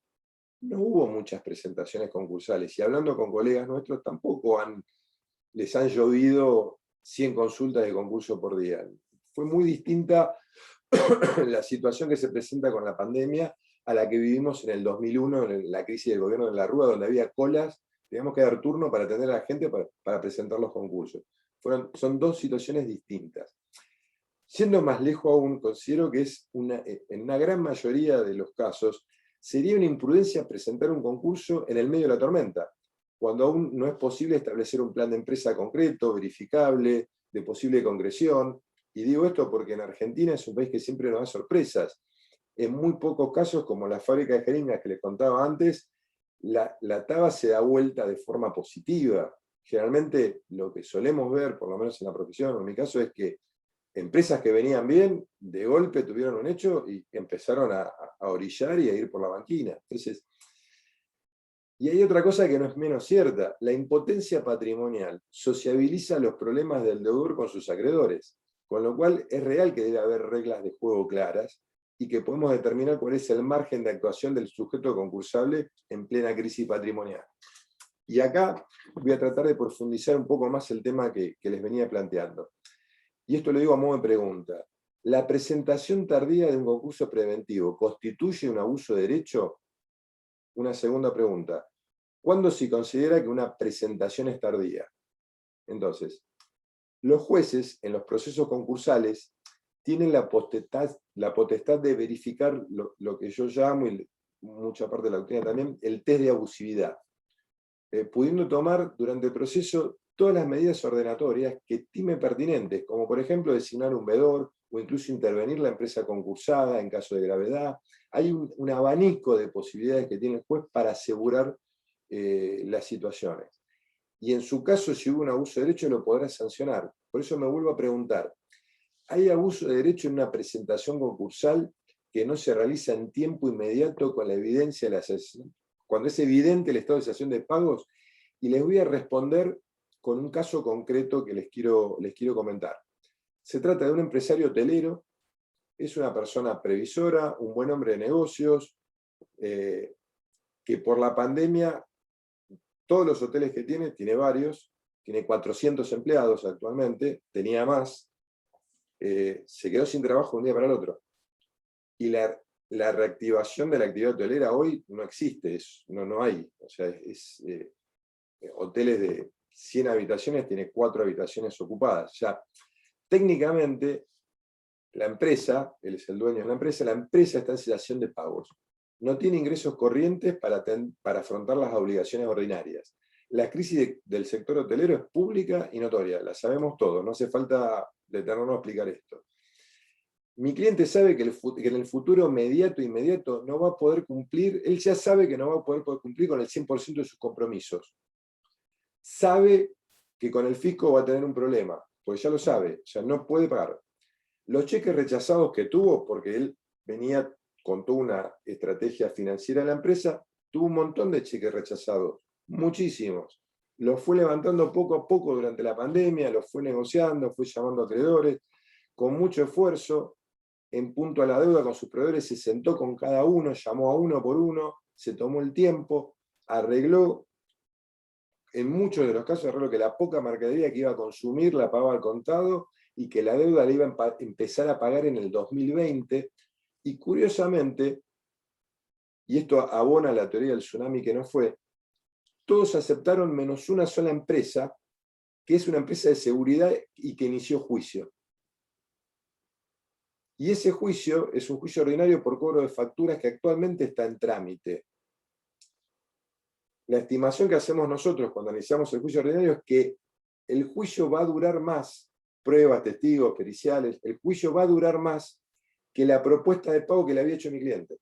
no hubo muchas presentaciones concursales. Y hablando con colegas nuestros, tampoco les han llovido 100 consultas de concurso por día. Fue muy distinta la situación que se presenta con la pandemia a la que vivimos en el 2001, en la crisis del gobierno de la Rúa, donde había colas, teníamos que dar turno para atender a la gente para presentar los concursos. Son dos situaciones distintas. Siendo más lejos aún, considero que en una gran mayoría de los casos sería una imprudencia presentar un concurso en el medio de la tormenta, cuando aún no es posible establecer un plan de empresa concreto, verificable, de posible concreción. Y digo esto porque en Argentina es un país que siempre nos da sorpresas. En muy pocos casos, como la fábrica de jeringas que les contaba antes, la TABA se da vuelta de forma positiva. Generalmente lo que solemos ver, por lo menos en la profesión, en mi caso, es que empresas que venían bien, de golpe tuvieron un hecho y empezaron a orillar y a ir por la banquina. Entonces, y hay otra cosa que no es menos cierta: la impotencia patrimonial sociabiliza los problemas del deudor con sus acreedores, con lo cual es real que debe haber reglas de juego claras y que podemos determinar cuál es el margen de actuación del sujeto concursable en plena crisis patrimonial. Y acá voy a tratar de profundizar un poco más el tema que les venía planteando. Y esto lo digo a modo de pregunta: ¿la presentación tardía de un concurso preventivo constituye un abuso de derecho? Una segunda pregunta: ¿cuándo se considera que una presentación es tardía? Entonces, los jueces en los procesos concursales tienen la potestad de verificar lo que yo llamo, y mucha parte de la doctrina también, el test de abusividad, pudiendo tomar durante el proceso todas las medidas ordenatorias que estime pertinentes, como por ejemplo designar un veedor o incluso intervenir la empresa concursada en caso de gravedad. Hay un abanico de posibilidades que tiene el juez para asegurar las situaciones. Y en su caso, si hubo un abuso de derecho, lo podrá sancionar. Por eso me vuelvo a preguntar: ¿hay abuso de derecho en una presentación concursal que no se realiza en tiempo inmediato con la evidencia de la cesación, cuando es evidente el estado de cesación de pagos? Y les voy a responder con un caso concreto que les quiero comentar. Se trata de un empresario hotelero, es una persona previsora, un buen hombre de negocios, que por la pandemia, todos los hoteles que tiene varios, tiene 400 empleados actualmente, tenía más, se quedó sin trabajo de un día para el otro. Y la reactivación de la actividad hotelera hoy no existe, no hay. O sea, hoteles de 100 habitaciones tiene 4 habitaciones ocupadas. Ya, técnicamente, la empresa, él es el dueño de la empresa está en cesación de pagos. No tiene ingresos corrientes para afrontar las obligaciones ordinarias. La crisis del sector hotelero es pública y notoria, la sabemos todos, no hace falta detenernos a explicar esto. Mi cliente sabe que en el futuro inmediato no va a poder cumplir, él ya sabe que no va a poder cumplir con el 100% de sus compromisos. Sabe que con el fisco va a tener un problema, pues ya lo sabe, ya no puede pagar. Los cheques rechazados que tuvo, porque él venía con toda una estrategia financiera de la empresa, tuvo un montón de cheques rechazados, muchísimos. Los fue levantando poco a poco durante la pandemia, los fue negociando, fue llamando a acreedores, con mucho esfuerzo. En punto a la deuda con sus proveedores se sentó con cada uno, llamó a uno por uno, se tomó el tiempo, arregló, en muchos de los casos arregló que la poca mercadería que iba a consumir la pagaba al contado y que la deuda la iba a empezar a pagar en el 2020. Y curiosamente, y esto abona la teoría del tsunami que no fue, todos aceptaron menos una sola empresa, que es una empresa de seguridad y que inició juicio. Y ese juicio es un juicio ordinario por cobro de facturas que actualmente está en trámite. La estimación que hacemos nosotros cuando iniciamos el juicio ordinario es que el juicio va a durar más, pruebas, testigos, periciales, el juicio va a durar más que la propuesta de pago que le había hecho mi cliente.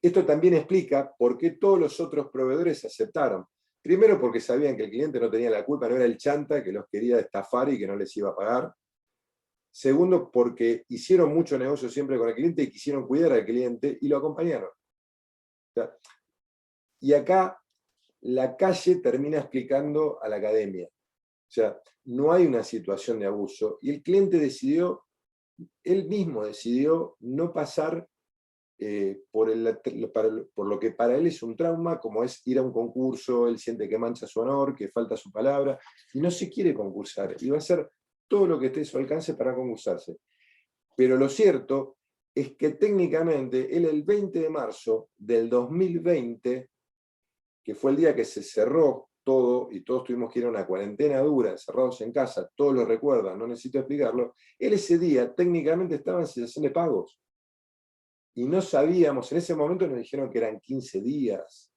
Esto también explica por qué todos los otros proveedores aceptaron. Primero porque sabían que el cliente no tenía la culpa, no era el chanta que los quería estafar y que no les iba a pagar. Segundo, porque hicieron mucho negocio siempre con el cliente y quisieron cuidar al cliente y lo acompañaron. O sea, y acá la calle termina explicando a la academia. O sea, no hay una situación de abuso y el cliente decidió, él mismo decidió no pasar por lo que para él es un trauma, como es ir a un concurso, él siente que mancha su honor, que falta su palabra, y no se quiere concursar, y va a hacer todo lo que esté a su alcance para concursarse. Pero lo cierto es que técnicamente él el 20 de marzo del 2020, que fue el día que se cerró todo, y todos tuvimos que ir a una cuarentena dura, encerrados en casa, todos lo recuerdan, no necesito explicarlo, él ese día técnicamente estaba en cesación de pagos. Y no sabíamos, en ese momento nos dijeron que eran 15 días,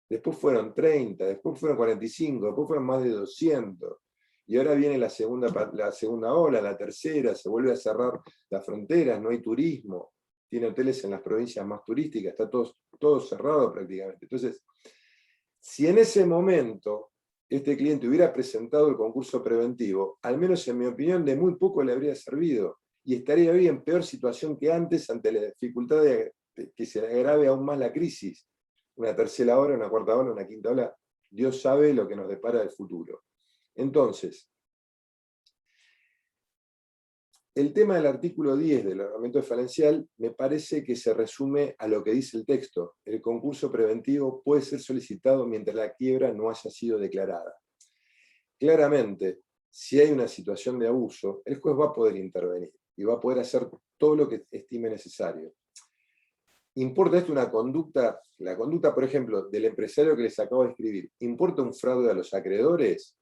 después fueron 30, después fueron 45, después fueron más de 200. Y ahora viene la segunda ola, la tercera, se vuelve a cerrar las fronteras, no hay turismo, tiene hoteles en las provincias más turísticas, está todo cerrado prácticamente. Entonces, si en ese momento este cliente hubiera presentado el concurso preventivo, al menos en mi opinión, de muy poco le habría servido. Y estaría hoy en peor situación que antes ante la dificultad de que se agrave aún más la crisis. Una tercera ola, una cuarta ola, una quinta ola. Dios sabe lo que nos depara el futuro. Entonces, el tema del artículo 10 del reglamento diferencial me parece que se resume a lo que dice el texto. El concurso preventivo puede ser solicitado mientras la quiebra no haya sido declarada. Claramente, si hay una situación de abuso, el juez va a poder intervenir y va a poder hacer todo lo que estime necesario. ¿Importa esto una conducta? La conducta, por ejemplo, del empresario que les acabo de escribir, ¿importa un fraude a los acreedores?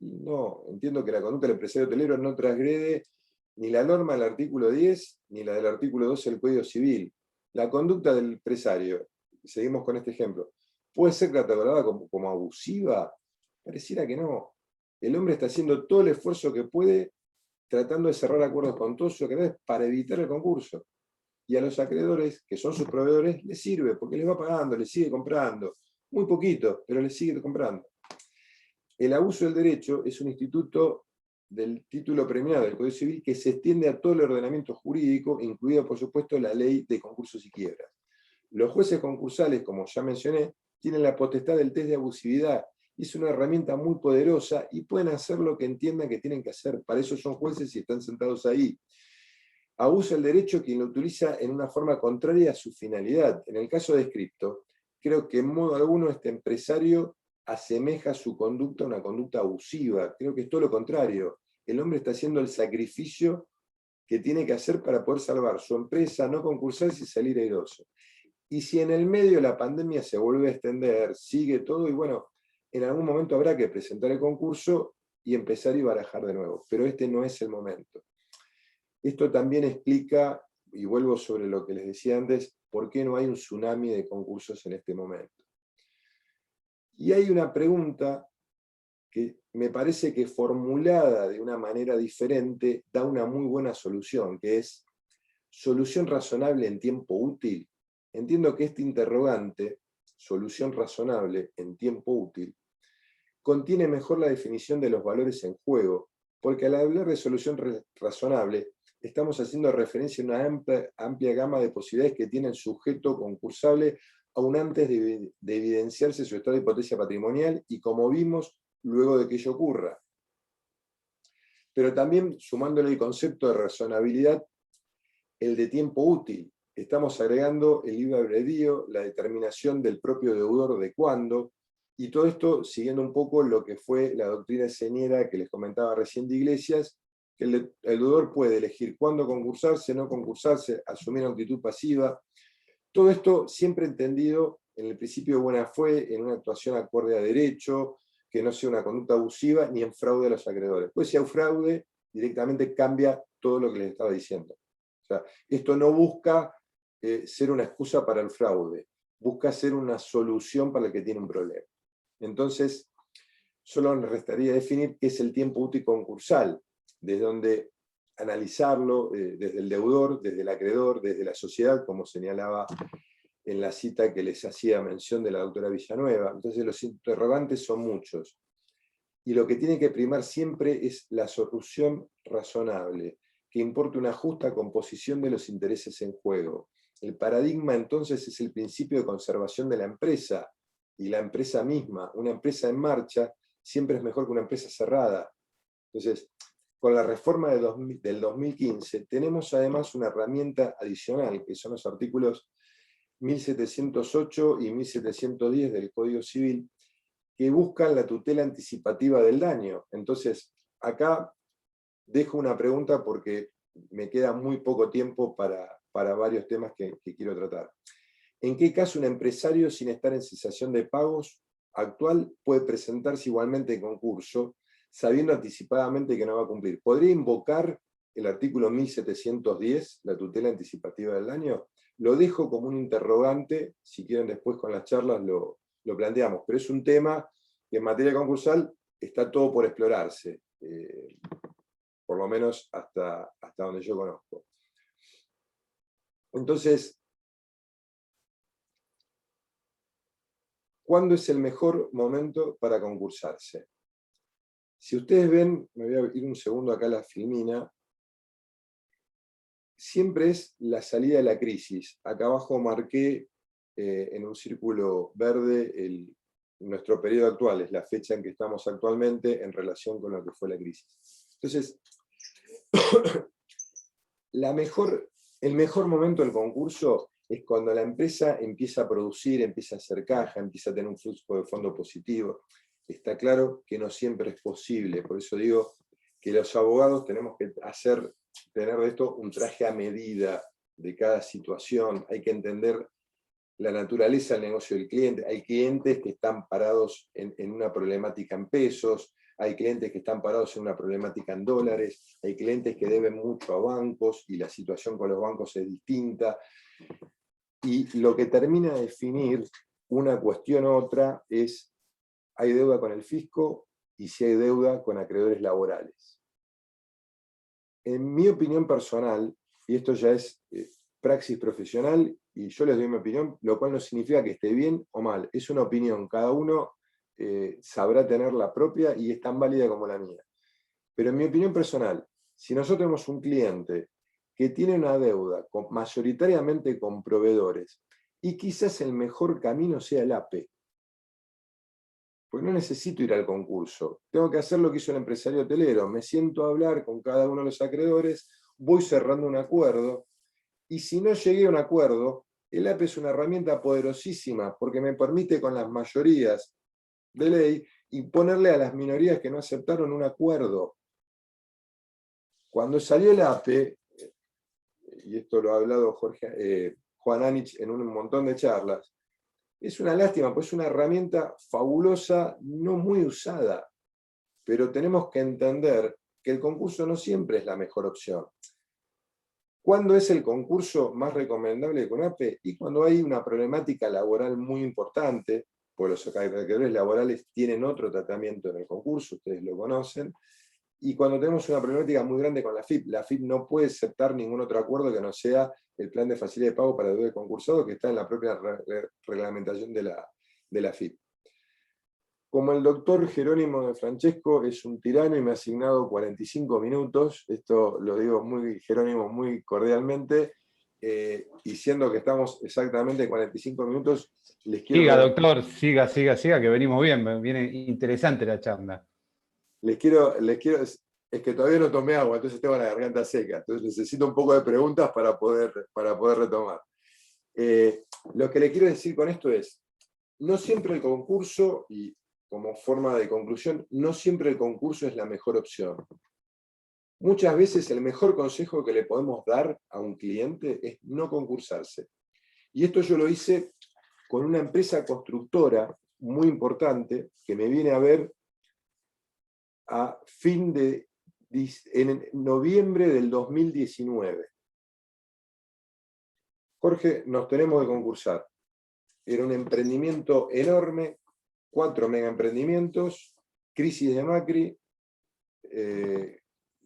No, entiendo que la conducta del empresario hotelero no transgrede ni la norma del artículo 10 ni la del artículo 12 del Código Civil. La conducta del empresario, seguimos con este ejemplo, ¿puede ser catalogada como abusiva? Pareciera que no. El hombre está haciendo todo el esfuerzo que puede tratando de cerrar acuerdos con todos sus acreedores para evitar el concurso. Y a los acreedores, que son sus proveedores, les sirve, porque les va pagando, les sigue comprando. Muy poquito, pero les sigue comprando. El abuso del derecho es un instituto del título premiado del Código Civil que se extiende a todo el ordenamiento jurídico, incluida por supuesto la ley de concursos y quiebras. Los jueces concursales, como ya mencioné, tienen la potestad del test de abusividad. Es una herramienta muy poderosa y pueden hacer lo que entiendan que tienen que hacer. Para eso son jueces y están sentados ahí. Abusa el derecho quien lo utiliza en una forma contraria a su finalidad. En el caso descrito, creo que en modo alguno este empresario asemeja su conducta a una conducta abusiva. Creo que es todo lo contrario. El hombre está haciendo el sacrificio que tiene que hacer para poder salvar su empresa, no concursarse y salir airoso. Y si en el medio la pandemia se vuelve a extender, sigue todo, y bueno, en algún momento habrá que presentar el concurso y empezar y barajar de nuevo. Pero este no es el momento. Esto también explica, y vuelvo sobre lo que les decía antes, por qué no hay un tsunami de concursos en este momento. Y hay una pregunta que me parece que formulada de una manera diferente da una muy buena solución, que es ¿solución razonable en tiempo útil? Entiendo que este interrogante, solución razonable en tiempo útil, contiene mejor la definición de los valores en juego, porque al hablar de solución razonable, estamos haciendo referencia a una amplia gama de posibilidades que tiene el sujeto concursable aún antes de evidenciarse su estado de hipotecia patrimonial y, como vimos, luego de que ello ocurra. Pero también, sumándole el concepto de razonabilidad, el de tiempo útil. Estamos agregando el libre albedrío, la determinación del propio deudor de cuándo, y todo esto siguiendo un poco lo que fue la doctrina señera que les comentaba recién de Iglesias, que el deudor puede elegir cuándo concursarse, no concursarse, asumir una actitud pasiva. Todo esto siempre entendido en el principio de buena fe, en una actuación acorde a derecho, que no sea una conducta abusiva, ni en fraude a los acreedores. Pues si hay fraude, directamente cambia todo lo que les estaba diciendo. O sea, esto no busca ser una excusa para el fraude, busca ser una solución para el que tiene un problema. Entonces, solo nos restaría definir qué es el tiempo útil concursal, desde donde analizarlo desde el deudor, desde el acreedor, desde la sociedad, como señalaba en la cita que les hacía mención de la doctora Villanueva. Entonces los interrogantes son muchos. Y lo que tiene que primar siempre es la solución razonable, que importa una justa composición de los intereses en juego. El paradigma entonces es el principio de conservación de la empresa y la empresa misma. Una empresa en marcha siempre es mejor que una empresa cerrada. Entonces, con la reforma del 2015 tenemos además una herramienta adicional, que son los artículos 1708 y 1710 del Código Civil, que buscan la tutela anticipativa del daño. Entonces, acá dejo una pregunta porque me queda muy poco tiempo para varios temas que quiero tratar. ¿En qué caso un empresario sin estar en cesación de pagos actual puede presentarse igualmente en concurso, sabiendo anticipadamente que no va a cumplir? ¿Podría invocar el artículo 1710, la tutela anticipativa del daño? Lo dejo como un interrogante, si quieren después con las charlas lo planteamos, pero es un tema que en materia concursal está todo por explorarse, por lo menos hasta donde yo conozco. Entonces, ¿cuándo es el mejor momento para concursarse? Si ustedes ven, me voy a ir un segundo acá a la filmina, siempre es la salida de la crisis. Acá abajo marqué en un círculo verde nuestro periodo actual, es la fecha en que estamos actualmente en relación con lo que fue la crisis. Entonces, el mejor momento del concurso es cuando la empresa empieza a producir, empieza a hacer caja, empieza a tener un flujo de fondo positivo. Está claro que no siempre es posible, por eso digo que los abogados tenemos que tener de esto un traje a medida de cada situación, hay que entender la naturaleza del negocio del cliente. Hay clientes que están parados en una problemática en pesos, hay clientes que están parados en una problemática en dólares, hay clientes que deben mucho a bancos y la situación con los bancos es distinta. Y lo que termina de definir una cuestión u otra es, ¿hay deuda con el fisco? Y si hay deuda con acreedores laborales. En mi opinión personal, y esto ya es praxis profesional, y yo les doy mi opinión, lo cual no significa que esté bien o mal, es una opinión, cada uno sabrá tener la propia y es tan válida como la mía. Pero en mi opinión personal, si nosotros tenemos un cliente que tiene una deuda mayoritariamente con proveedores, y quizás el mejor camino sea el APE, porque no necesito ir al concurso, tengo que hacer lo que hizo el empresario hotelero, me siento a hablar con cada uno de los acreedores, voy cerrando un acuerdo, y si no llegué a un acuerdo, el APE es una herramienta poderosísima, porque me permite con las mayorías de ley imponerle a las minorías que no aceptaron un acuerdo. Cuando salió el APE, y esto lo ha hablado Juan Anich en un montón de charlas, es una lástima, pues es una herramienta fabulosa, no muy usada, pero tenemos que entender que el concurso no siempre es la mejor opción. ¿Cuándo es el concurso más recomendable con APE? Y cuando hay una problemática laboral muy importante, pues los acreedores laborales tienen otro tratamiento en el concurso, ustedes lo conocen, y cuando tenemos una problemática muy grande con la FIP no puede aceptar ningún otro acuerdo que no sea el plan de facilidad de pago para deuda de concursado, que está en la propia reglamentación de la FIP. Como el doctor Jerónimo de Francesco es un tirano y me ha asignado 45 minutos, esto lo digo Jerónimo muy cordialmente, y siendo que estamos exactamente 45 minutos, les quiero... Siga, doctor, siga, que venimos bien, viene interesante la charla. Les quiero, es que todavía no tomé agua, entonces tengo la garganta seca, entonces necesito un poco de preguntas para poder retomar. Lo que le quiero decir con esto es, no siempre el concurso, y como forma de conclusión, no siempre el concurso es la mejor opción. Muchas veces el mejor consejo que le podemos dar a un cliente es no concursarse. Y esto yo lo hice con una empresa constructora muy importante que me viene a ver en noviembre del 2019. Jorge, nos tenemos que concursar. Era un emprendimiento enorme, 4 mega emprendimientos, crisis de Macri,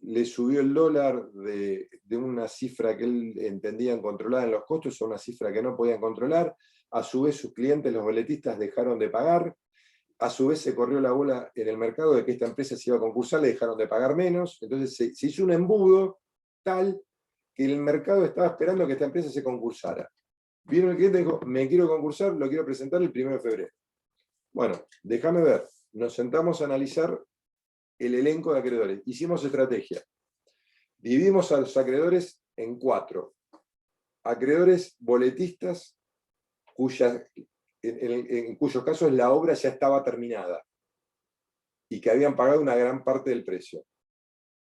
le subió el dólar de una cifra que él entendía controlada en los costos a una cifra que no podían controlar, a su vez sus clientes, los boletistas, dejaron de pagar, a su vez se corrió la bola en el mercado de que esta empresa se iba a concursar, le dejaron de pagar menos, entonces se hizo un embudo tal que el mercado estaba esperando que esta empresa se concursara. Vino el cliente y dijo, me quiero concursar, lo quiero presentar el 1 de febrero. Bueno, déjame ver. Nos sentamos a analizar el elenco de acreedores. Hicimos estrategia. Dividimos a los acreedores en 4. Acreedores boletistas, en cuyos casos la obra ya estaba terminada y que habían pagado una gran parte del precio.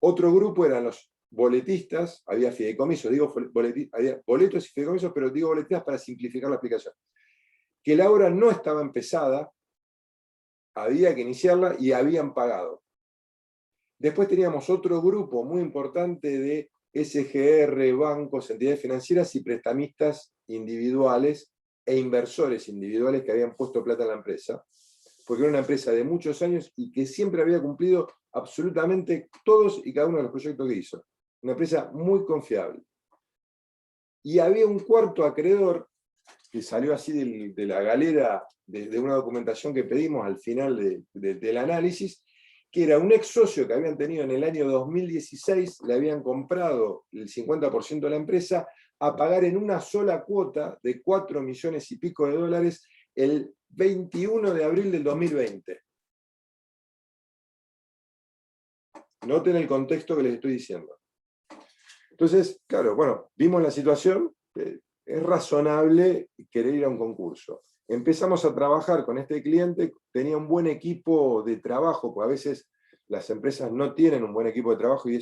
Otro grupo eran los boletistas, había fideicomisos, había boletos y fideicomisos, pero digo boletistas para simplificar la explicación. Que la obra no estaba empezada, había que iniciarla y habían pagado. Después teníamos otro grupo muy importante de SGR, bancos, entidades financieras y prestamistas individuales e inversores individuales que habían puesto plata en la empresa, porque era una empresa de muchos años y que siempre había cumplido absolutamente todos y cada uno de los proyectos que hizo. Una empresa muy confiable. Y había un cuarto acreedor que salió así de la galera de una documentación que pedimos al final del análisis, que era un ex socio que habían tenido en el año 2016, le habían comprado el 50% de la empresa, a pagar en una sola cuota de 4 millones y pico de dólares el 21 de abril del 2020. Noten el contexto que les estoy diciendo. Entonces, claro, bueno, vimos la situación, es razonable querer ir a un concurso. Empezamos a trabajar con este cliente, tenía un buen equipo de trabajo, porque a veces las empresas no tienen un buen equipo de trabajo y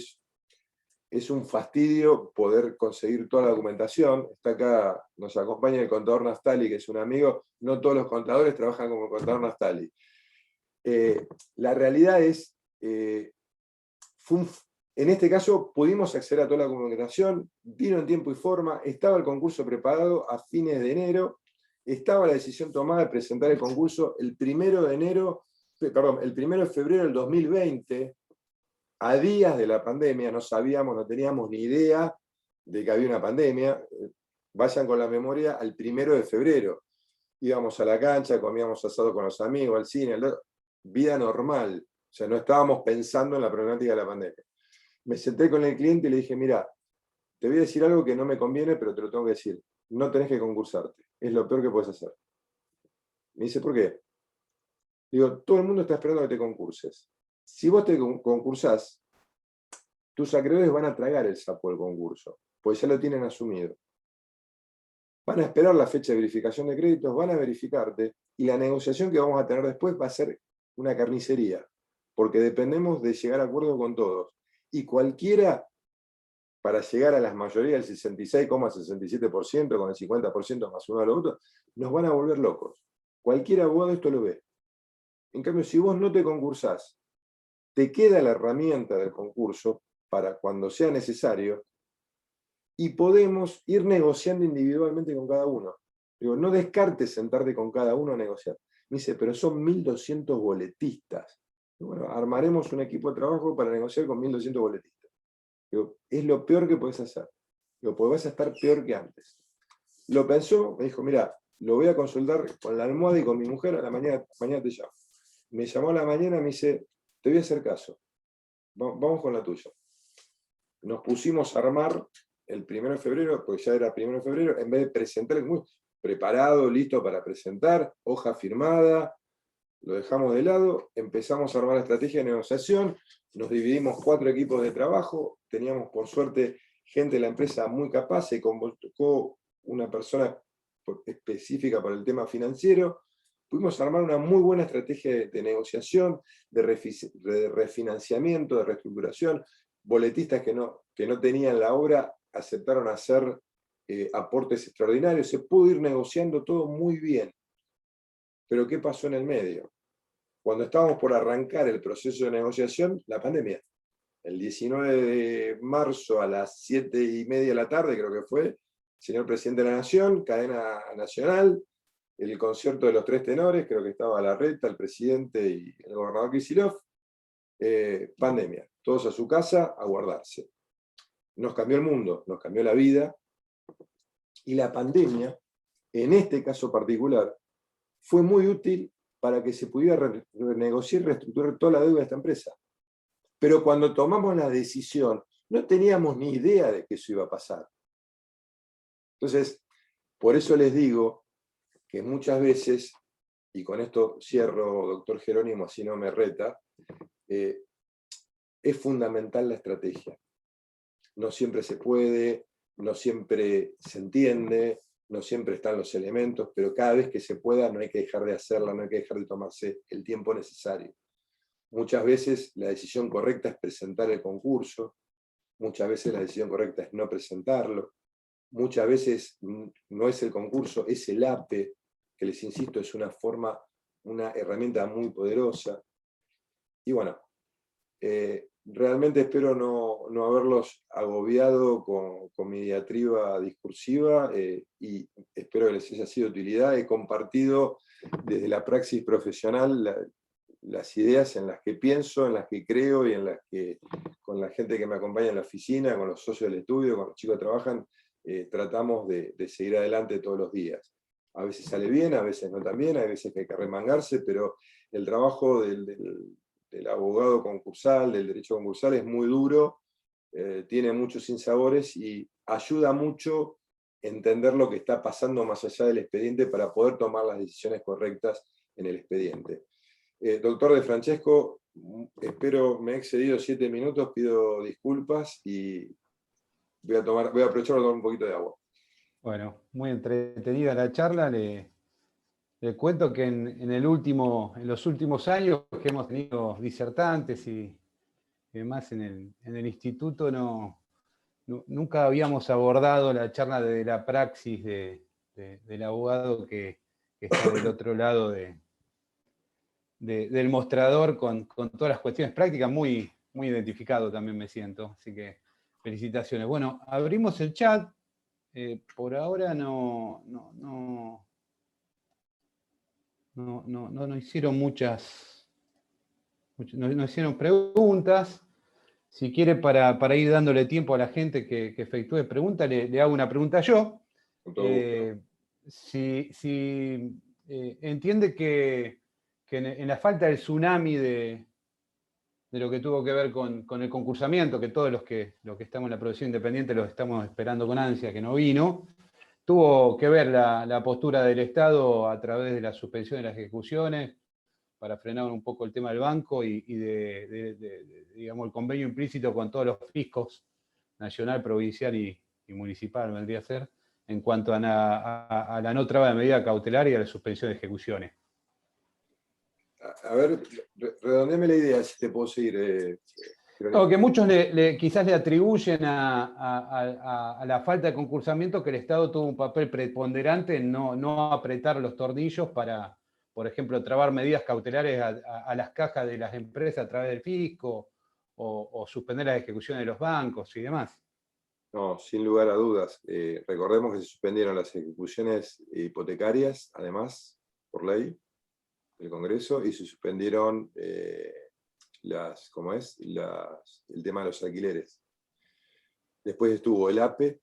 es un fastidio poder conseguir toda la documentación. Está acá, nos acompaña el contador Nastali, que es un amigo. No todos los contadores trabajan como el contador Nastali. La realidad es, en este caso pudimos acceder a toda la documentación, vino en tiempo y forma, estaba el concurso preparado a fines de enero, estaba la decisión tomada de presentar el concurso el 1 de febrero del 2020, a días de la pandemia. No sabíamos, no teníamos ni idea de que había una pandemia. Vayan con la memoria al 1 de febrero. Íbamos a la cancha, comíamos asado con los amigos, al cine, vida normal. O sea, no estábamos pensando en la problemática de la pandemia. Me senté con el cliente y le dije, mira, te voy a decir algo que no me conviene, pero te lo tengo que decir. No tenés que concursarte. Es lo peor que puedes hacer. Me dice, ¿por qué? Digo, todo el mundo está esperando que te concurses. Si vos te concursás, tus acreedores van a tragar el sapo del concurso, pues ya lo tienen asumido. Van a esperar la fecha de verificación de créditos, van a verificarte, y la negociación que vamos a tener después va a ser una carnicería, porque dependemos de llegar a acuerdo con todos. Y cualquiera, para llegar a las mayorías del 66,67%, con el 50% más uno de los otros, nos van a volver locos. Cualquier abogado esto lo ve. En cambio, si vos no te concursás, te queda la herramienta del concurso para cuando sea necesario, y podemos ir negociando individualmente con cada uno. Digo, no descartes sentarte con cada uno a negociar. Me dice, pero son 1.200 boletistas. Digo, bueno, armaremos un equipo de trabajo para negociar con 1.200 boletistas. Digo, es lo peor que podés hacer. Digo, porque vas a estar peor que antes. Lo pensó, me dijo, mira, lo voy a consultar con la almohada y con mi mujer, a la mañana te llamo. Me llamó a la mañana y me dice, te voy a hacer caso. Vamos con la tuya. Nos pusimos a armar el 1 de febrero, porque ya era 1 de febrero, en vez de presentar, preparado, listo para presentar, hoja firmada, lo dejamos de lado, empezamos a armar la estrategia de negociación, nos dividimos 4 equipos de trabajo, teníamos por suerte gente de la empresa muy capaz, se convocó una persona específica para el tema financiero, pudimos armar una muy buena estrategia de negociación, de refinanciamiento, de reestructuración. Boletistas que no tenían la obra aceptaron hacer aportes extraordinarios, se pudo ir negociando todo muy bien. Pero ¿qué pasó en el medio? Cuando estábamos por arrancar el proceso de negociación, la pandemia. El 19 de marzo a las 7:30 de la tarde, creo que fue, señor Presidente de la Nación, cadena nacional, el concierto de los 3 tenores, creo que estaba Larreta, el presidente y el gobernador Kicillof, pandemia, todos a su casa a guardarse. Nos cambió el mundo, nos cambió la vida, y la pandemia, en este caso particular, fue muy útil para que se pudiera renegociar y reestructurar toda la deuda de esta empresa. Pero cuando tomamos la decisión, no teníamos ni idea de que eso iba a pasar. Entonces, por eso les digo que muchas veces, y con esto cierro, doctor Jerónimo, así no me reta, es fundamental la estrategia. No siempre se puede, no siempre se entiende, no siempre están los elementos, pero cada vez que se pueda no hay que dejar de hacerla, no hay que dejar de tomarse el tiempo necesario. Muchas veces la decisión correcta es presentar el concurso, muchas veces la decisión correcta es no presentarlo, muchas veces no es el concurso, es el APE, que les insisto es una herramienta muy poderosa. Y bueno, realmente espero no haberlos agobiado con mi diatriba discursiva y espero que les haya sido de utilidad. He compartido desde la praxis profesional las ideas en las que pienso, en las que creo y en las que con la gente que me acompaña en la oficina, con los socios del estudio, con los chicos que trabajan, tratamos de seguir adelante todos los días. A veces sale bien, a veces no tan bien, hay veces que hay que remangarse, pero el trabajo del abogado concursal, del derecho concursal es muy duro, tiene muchos sinsabores y ayuda mucho entender lo que está pasando más allá del expediente para poder tomar las decisiones correctas en el expediente. Doctor De Francesco, espero me he excedido 7 minutos, pido disculpas y voy a aprovechar para tomar un poquito de agua. Bueno, muy entretenida la charla. Le cuento que en los últimos años que hemos tenido disertantes y demás en el instituto, nunca habíamos abordado la charla de la praxis del abogado que está del otro lado del mostrador con todas las cuestiones prácticas, muy, muy identificado también me siento. Así que felicitaciones. Bueno, abrimos el chat. Por ahora no hicieron no hicieron preguntas. Si quiere, para ir dándole tiempo a la gente que efectúe preguntas, le hago una pregunta yo. Si entiende que en la falta del tsunami de lo que tuvo que ver con el concursamiento, que todos los que estamos en la producción independiente los estamos esperando con ansia, que no vino, tuvo que ver la postura del Estado a través de la suspensión de las ejecuciones para frenar un poco el tema del banco y digamos, el convenio implícito con todos los fiscos, nacional, provincial y municipal, vendría a ser, en cuanto a la no traba de medida cautelar y a la suspensión de ejecuciones. A ver, redondeame la idea, si te puedo seguir. No, que muchos quizás le atribuyen a la falta de concursamiento que el Estado tuvo un papel preponderante en no apretar los tornillos para, por ejemplo, trabar medidas cautelares a las cajas de las empresas a través del fisco o suspender las ejecuciones de los bancos y demás. No, sin lugar a dudas. Recordemos que se suspendieron las ejecuciones hipotecarias, además, por ley del Congreso, y se suspendieron el tema de los alquileres. Después estuvo el APE,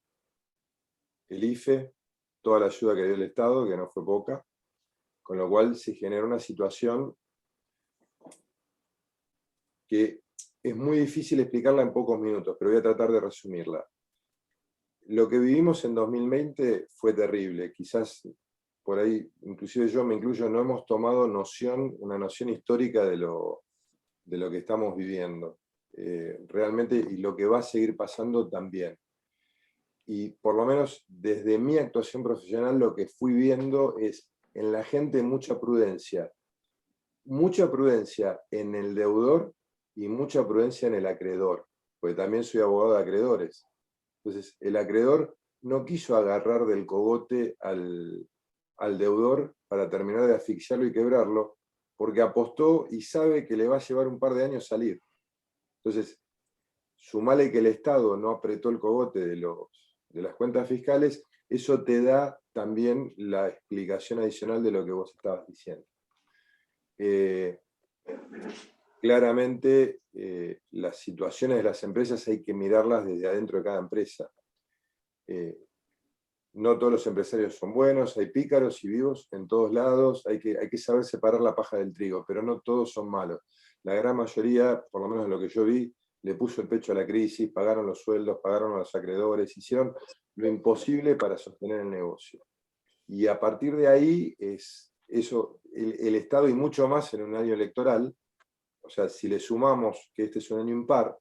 el IFE, toda la ayuda que dio el Estado, que no fue poca, con lo cual se generó una situación que es muy difícil explicarla en pocos minutos, pero voy a tratar de resumirla. Lo que vivimos en 2020 fue terrible, quizás por ahí, inclusive yo me incluyo, no hemos tomado una noción histórica de lo que estamos viviendo, realmente, y lo que va a seguir pasando también. Y por lo menos desde mi actuación profesional lo que fui viendo es en la gente mucha prudencia en el deudor y mucha prudencia en el acreedor, porque también soy abogado de acreedores. Entonces, el acreedor no quiso agarrar del cogote al deudor para terminar de asfixiarlo y quebrarlo, porque apostó y sabe que le va a llevar un par de años salir. Entonces, sumale que el Estado no apretó el cogote de las cuentas fiscales, eso te da también la explicación adicional de lo que vos estabas diciendo. Claramente, las situaciones de las empresas hay que mirarlas desde adentro de cada empresa. No todos los empresarios son buenos, hay pícaros y vivos en todos lados, hay que saber separar la paja del trigo, pero no todos son malos. La gran mayoría, por lo menos en lo que yo vi, le puso el pecho a la crisis, pagaron los sueldos, pagaron a los acreedores, hicieron lo imposible para sostener el negocio. Y a partir de ahí, el Estado y mucho más en un año electoral, o sea, si le sumamos que este es un año impar,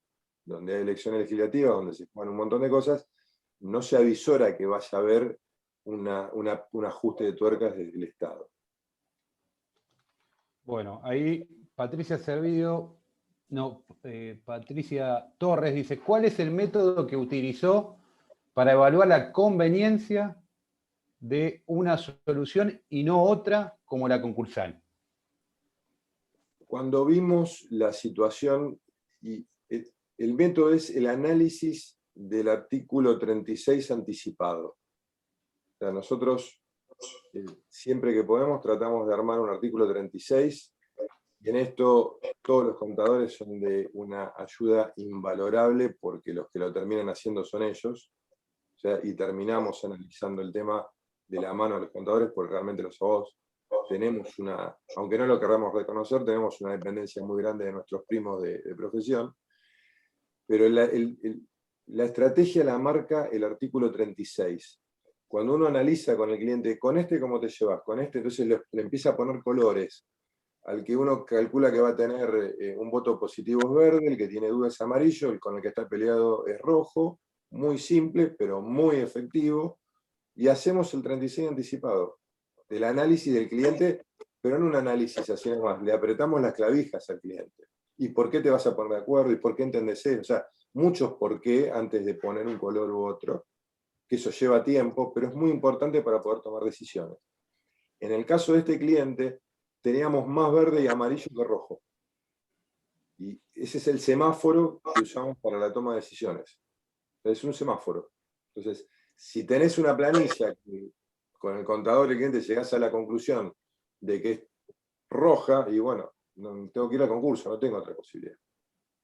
donde hay elecciones legislativas, donde se juegan un montón de cosas, no se avisora que vaya a haber un ajuste de tuercas desde el Estado. Bueno, ahí Patricia Torres dice, ¿cuál es el método que utilizó para evaluar la conveniencia de una solución y no otra como la concursal? Cuando vimos la situación, y el método es el análisis del artículo 36 anticipado. O sea, nosotros siempre que podemos tratamos de armar un artículo 36, y en esto todos los contadores son de una ayuda invalorable porque los que lo terminan haciendo son ellos, o sea, y terminamos analizando el tema de la mano de los contadores porque realmente los abogados tenemos aunque no lo queramos reconocer, tenemos una dependencia muy grande de nuestros primos de profesión, pero la estrategia la marca el artículo 36. Cuando uno analiza con el cliente, con este cómo te llevas, con este, entonces le empieza a poner colores. Al que uno calcula que va a tener un voto positivo es verde, el que tiene dudas es amarillo, el con el que está peleado es rojo, muy simple, pero muy efectivo, y hacemos el 36 anticipado, del análisis del cliente, pero no un análisis así nomás, le apretamos las clavijas al cliente. ¿Y por qué te vas a poner de acuerdo? ¿Y por qué entendés eso? O sea, muchos por qué antes de poner un color u otro, que eso lleva tiempo, pero es muy importante para poder tomar decisiones. En el caso de este cliente, teníamos más verde y amarillo que rojo. Y ese es el semáforo que usamos para la toma de decisiones. Es un semáforo. Entonces, si tenés una planilla que con el contador y el cliente llegás a la conclusión de que es roja, y bueno, no, tengo que ir al concurso, no tengo otra posibilidad.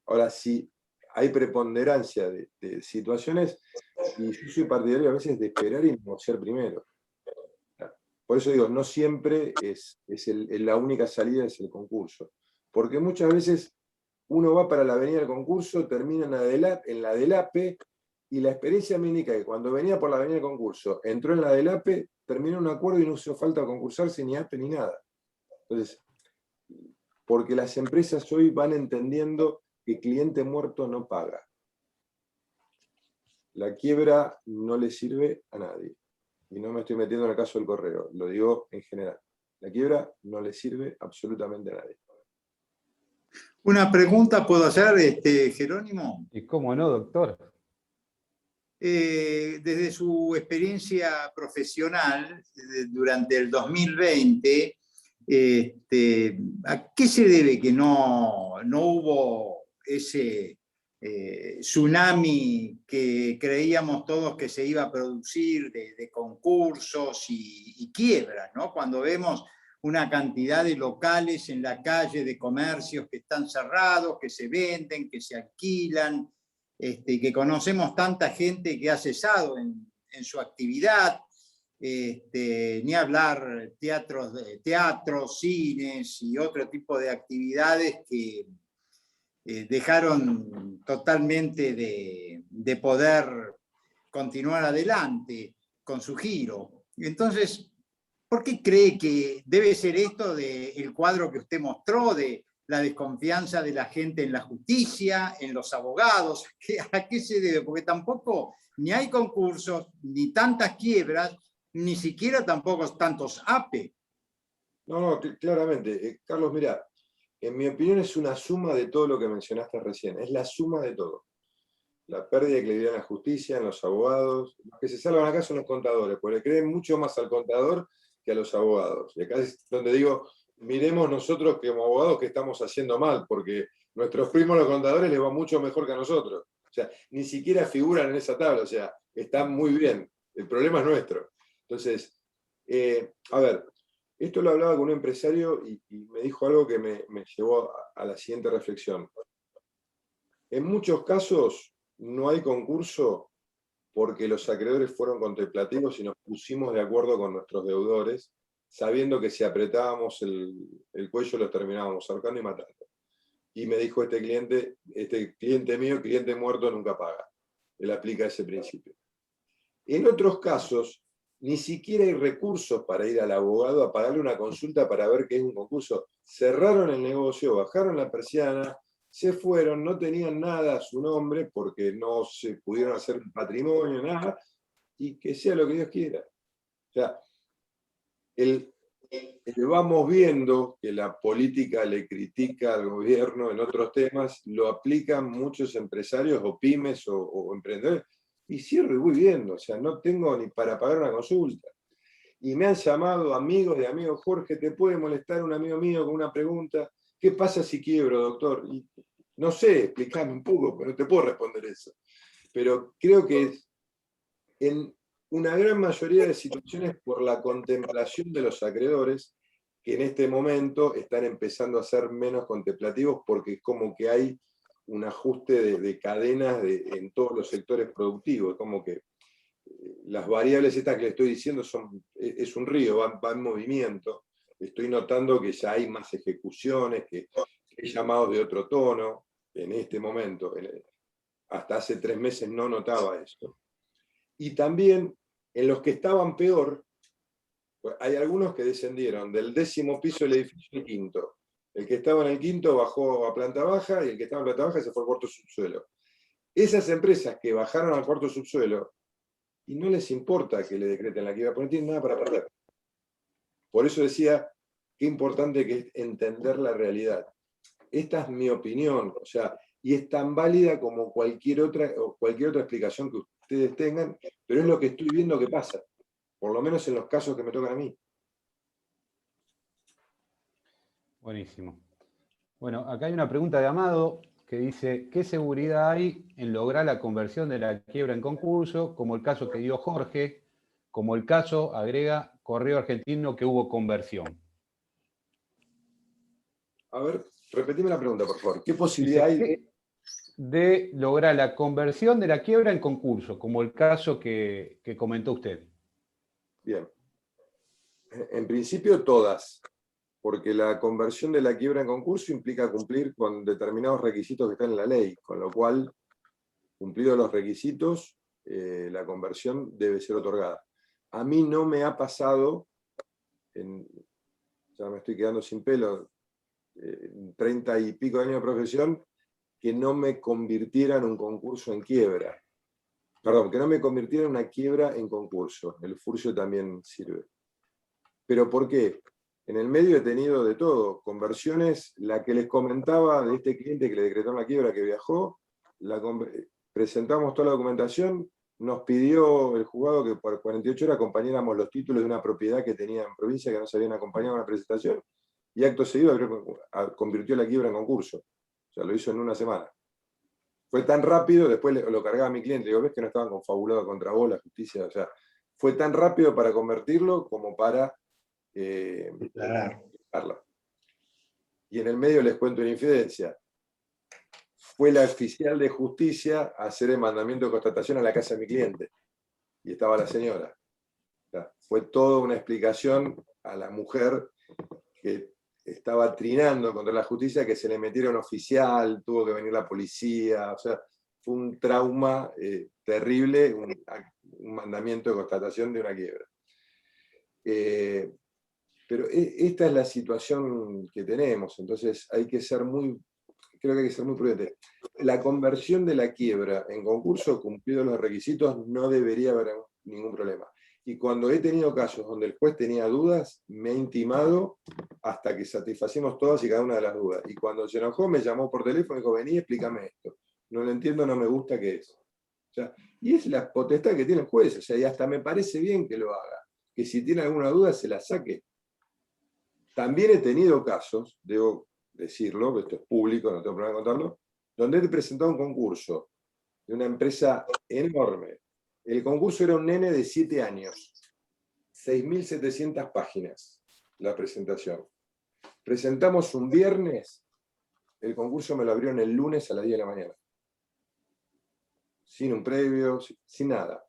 Ahora, si hay preponderancia de situaciones, y yo soy partidario a veces de esperar y negociar primero. Por eso digo, no siempre la única salida es el concurso. Porque muchas veces uno va para la avenida del concurso, termina en la del APE, y la experiencia me indica que cuando venía por la avenida del concurso, entró en la del APE, terminó un acuerdo y no hizo falta concursarse ni APE ni nada. Entonces, porque las empresas hoy van entendiendo que cliente muerto no paga. La quiebra no le sirve a nadie. Y no me estoy metiendo en el caso del correo, lo digo en general. La quiebra no le sirve absolutamente a nadie. Una pregunta puedo hacer, Jerónimo. ¿Y cómo no, doctor? Desde su experiencia profesional durante el 2020, ¿a qué se debe que no hubo ese tsunami que creíamos todos que se iba a producir de concursos y quiebras, ¿no? Cuando vemos una cantidad de locales en la calle, de comercios que están cerrados, que se venden, que se alquilan, que conocemos tanta gente que ha cesado en su actividad, ni hablar teatros, cines y otro tipo de actividades que dejaron totalmente de poder continuar adelante con su giro. Entonces, ¿por qué cree que debe ser esto del cuadro que usted mostró, de la desconfianza de la gente en la justicia, en los abogados? ¿A qué se debe? Porque tampoco ni hay concursos, ni tantas quiebras, ni siquiera tampoco tantos APE. No, claramente. Carlos, mirá, en mi opinión es una suma de todo lo que mencionaste recién. Es la suma de todo. La pérdida de credibilidad en la justicia, en los abogados. Los que se salvan acá son los contadores, porque le creen mucho más al contador que a los abogados. Y acá es donde digo, miremos nosotros como abogados que estamos haciendo mal, porque nuestros primos los contadores les va mucho mejor que a nosotros. O sea, ni siquiera figuran en esa tabla, o sea, están muy bien. El problema es nuestro. Entonces, a ver, esto lo hablaba con un empresario y me dijo algo que me llevó a la siguiente reflexión. En muchos casos no hay concurso porque los acreedores fueron contemplativos y nos pusimos de acuerdo con nuestros deudores, sabiendo que si apretábamos el cuello los terminábamos ahorcando y matando. y me dijo este cliente mío, cliente muerto nunca paga. Él aplica ese principio. En otros casos, ni siquiera hay recursos para ir al abogado a pagarle una consulta para ver qué es un concurso. Cerraron el negocio, bajaron la persiana, se fueron, no tenían nada a su nombre porque no se pudieron hacer un patrimonio, nada, y que sea lo que Dios quiera. O sea, vamos viendo que la política le critica al gobierno en otros temas, lo aplican muchos empresarios o pymes o emprendedores, y cierro y voy viendo, o sea, no tengo ni para pagar una consulta. Y me han llamado amigos de amigos, Jorge, ¿te puede molestar un amigo mío con una pregunta? ¿Qué pasa si quiebro, doctor? Y no sé, explícame un poco, pero no te puedo responder eso. Pero creo que en una gran mayoría de situaciones por la contemplación de los acreedores, que en este momento están empezando a ser menos contemplativos porque es como que hay un ajuste de cadenas en todos los sectores productivos, como que las variables estas que le estoy diciendo es un río, va en movimiento. Estoy notando que ya hay más ejecuciones, que hay llamados de otro tono en este momento. Hasta hace 3 meses no notaba esto. Y también en los que estaban peor, pues hay algunos que descendieron del 10º piso del edificio al 5º. El que estaba en el 5º bajó a planta baja y el que estaba en planta baja se fue al 4º subsuelo. Esas empresas que bajaron al 4º subsuelo, y no les importa que le decreten la quiebra, porque no tienen nada para perder. Por eso decía, qué importante que es entender la realidad. Esta es mi opinión, o sea, y es tan válida como cualquier otra explicación que ustedes tengan, pero es lo que estoy viendo que pasa, por lo menos en los casos que me tocan a mí. Buenísimo. Bueno, acá hay una pregunta de Amado que dice, ¿qué seguridad hay en lograr la conversión de la quiebra en concurso, como el caso que dio Jorge, como el caso, agrega, Correo Argentino, que hubo conversión? A ver, repetime la pregunta, por favor. ¿Qué posibilidad hay de lograr la conversión de la quiebra en concurso, como el caso que comentó usted? Bien. En principio todas, porque la conversión de la quiebra en concurso implica cumplir con determinados requisitos que están en la ley, con lo cual, cumplidos los requisitos, la conversión debe ser otorgada. A mí no me ha pasado, ya me estoy quedando sin pelo, 30 y pico de años de profesión, que no me convirtieran un concurso en quiebra. Perdón, que no me convirtiera una quiebra en concurso. El furcio también sirve. ¿Pero por qué? En el medio he tenido de todo. Conversiones, la que les comentaba de este cliente que le decretaron la quiebra, que viajó, presentamos toda la documentación, nos pidió el juzgado que por 48 horas acompañáramos los títulos de una propiedad que tenía en provincia que no se habían acompañado a la presentación, y acto seguido convirtió la quiebra en concurso. O sea, lo hizo en una semana. Fue tan rápido, después lo cargaba a mi cliente, digo, ves que no estaban confabulados contra vos, la justicia, o sea, fue tan rápido para convertirlo como para declararla. Y en el medio les cuento una infidencia. Fue la oficial de justicia a hacer el mandamiento de constatación a la casa de mi cliente. Y estaba la señora. O sea, fue toda una explicación a la mujer que estaba trinando contra la justicia, que se le metieron oficial, tuvo que venir la policía, o sea, fue un trauma terrible, un mandamiento de constatación de una quiebra. Pero esta es la situación que tenemos, entonces creo que hay que ser muy prudente. La conversión de la quiebra en concurso, cumplidos los requisitos, no debería haber ningún problema. Y cuando he tenido casos donde el juez tenía dudas, me ha intimado hasta que satisfacimos todas y cada una de las dudas. Y cuando se enojó, me llamó por teléfono y dijo, vení, explícame esto. No lo entiendo, no me gusta, ¿qué es? O sea, y es la potestad que tiene el juez, o sea, y hasta me parece bien que lo haga. Que si tiene alguna duda, se la saque. También he tenido casos, debo decirlo, esto es público, no tengo problema en contarlo, donde he presentado un concurso de una empresa enorme. El concurso era un nene de 7 años, 6.700 páginas la presentación. Presentamos un viernes, el concurso me lo abrieron el lunes a las 10 de la mañana. Sin un previo, sin nada.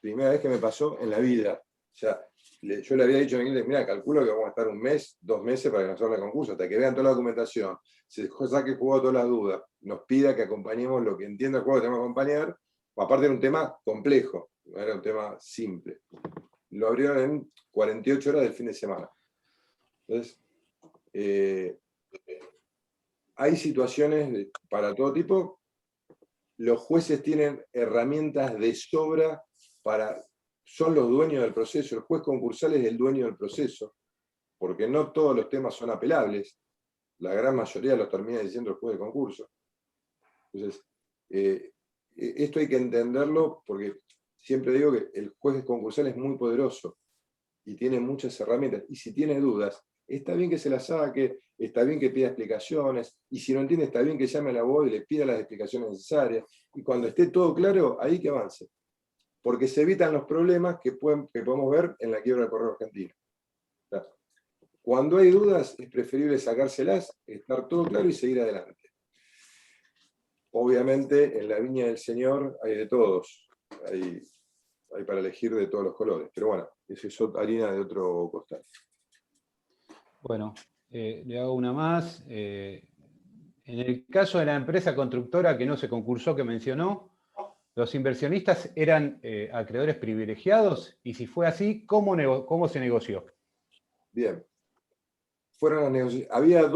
Primera vez que me pasó en la vida. sea, yo le había dicho a Miguel, mira, calculo que vamos a estar 1 mes, 2 meses para que nos haga el concurso, hasta que vean toda la documentación, se saque juego todas las dudas, nos pida que acompañemos lo que entienda el juego que tenemos que acompañar. Aparte era un tema complejo, no era un tema simple. Lo abrieron en 48 horas del fin de semana. Entonces, hay situaciones para todo tipo. Los jueces tienen herramientas de sobra son los dueños del proceso. El juez concursal es el dueño del proceso, porque no todos los temas son apelables. La gran mayoría los termina diciendo el juez de concurso. Entonces, esto hay que entenderlo porque siempre digo que el juez concursal es muy poderoso y tiene muchas herramientas. Y si tiene dudas, está bien que se las saque, está bien que pida explicaciones, y si no entiende, está bien que llame al abogado y le pida las explicaciones necesarias. Y cuando esté todo claro, ahí que avance. Porque se evitan los problemas que podemos ver en la quiebra del correo argentino. Cuando hay dudas, es preferible sacárselas, estar todo claro y seguir adelante. Obviamente, en la viña del Señor hay de todos. Hay para elegir de todos los colores. Pero bueno, eso es harina de otro costal. Bueno, le hago una más. En el caso de la empresa constructora que no se concursó, que mencionó, ¿los inversionistas eran acreedores privilegiados? Y si fue así, ¿cómo se negoció? Bien. Fueron las negociaciones. Había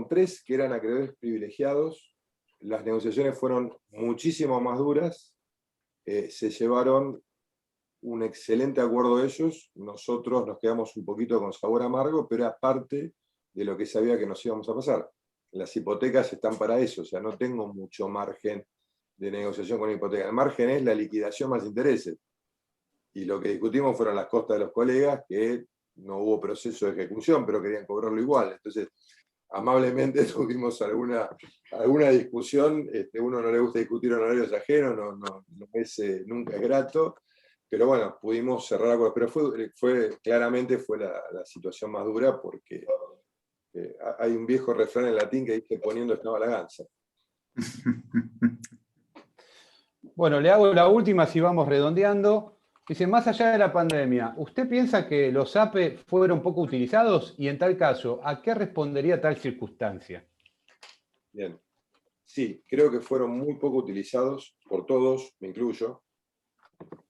3 que eran acreedores privilegiados. Las negociaciones fueron muchísimo más duras. Se llevaron un excelente acuerdo de ellos. Nosotros nos quedamos un poquito con sabor amargo, pero aparte de lo que sabía que nos íbamos a pasar. Las hipotecas están para eso, o sea, no tengo mucho margen de negociación con hipoteca. El margen es la liquidación más intereses. Y lo que discutimos fueron las costas de los colegas, que no hubo proceso de ejecución, pero querían cobrarlo igual. Entonces, amablemente tuvimos alguna discusión. Uno no le gusta discutir honorarios ajenos, nunca es grato. Pero bueno, pudimos cerrar acuerdos. Pero claramente fue la situación más dura, porque hay un viejo refrán en latín que dice: poniendo estaba la gansa. Bueno, le hago la última si vamos redondeando. Dice, más allá de la pandemia, ¿usted piensa que los APE fueron poco utilizados? Y en tal caso, ¿a qué respondería tal circunstancia? Bien. Sí, creo que fueron muy poco utilizados por todos, me incluyo.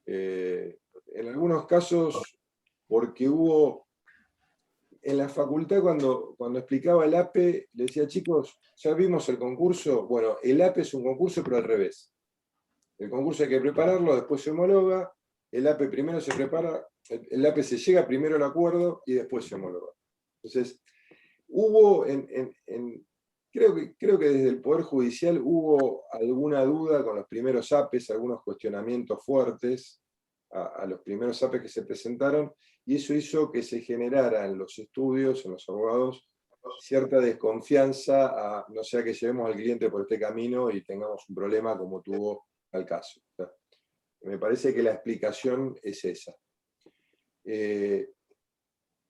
En algunos casos, porque en la facultad cuando explicaba el APE, le decía: chicos, ya vimos el concurso. Bueno, el APE es un concurso, pero al revés. El concurso hay que prepararlo, después se homologa. El APE primero se prepara, el APE se llega primero al acuerdo y después se homologa. Entonces, hubo creo que desde el Poder Judicial hubo alguna duda con los primeros APEs, algunos cuestionamientos fuertes a los primeros APEs que se presentaron, y eso hizo que se generara en los estudios, en los abogados, cierta desconfianza, no sea que llevemos al cliente por este camino y tengamos un problema como tuvo al caso. Me parece que la explicación es esa.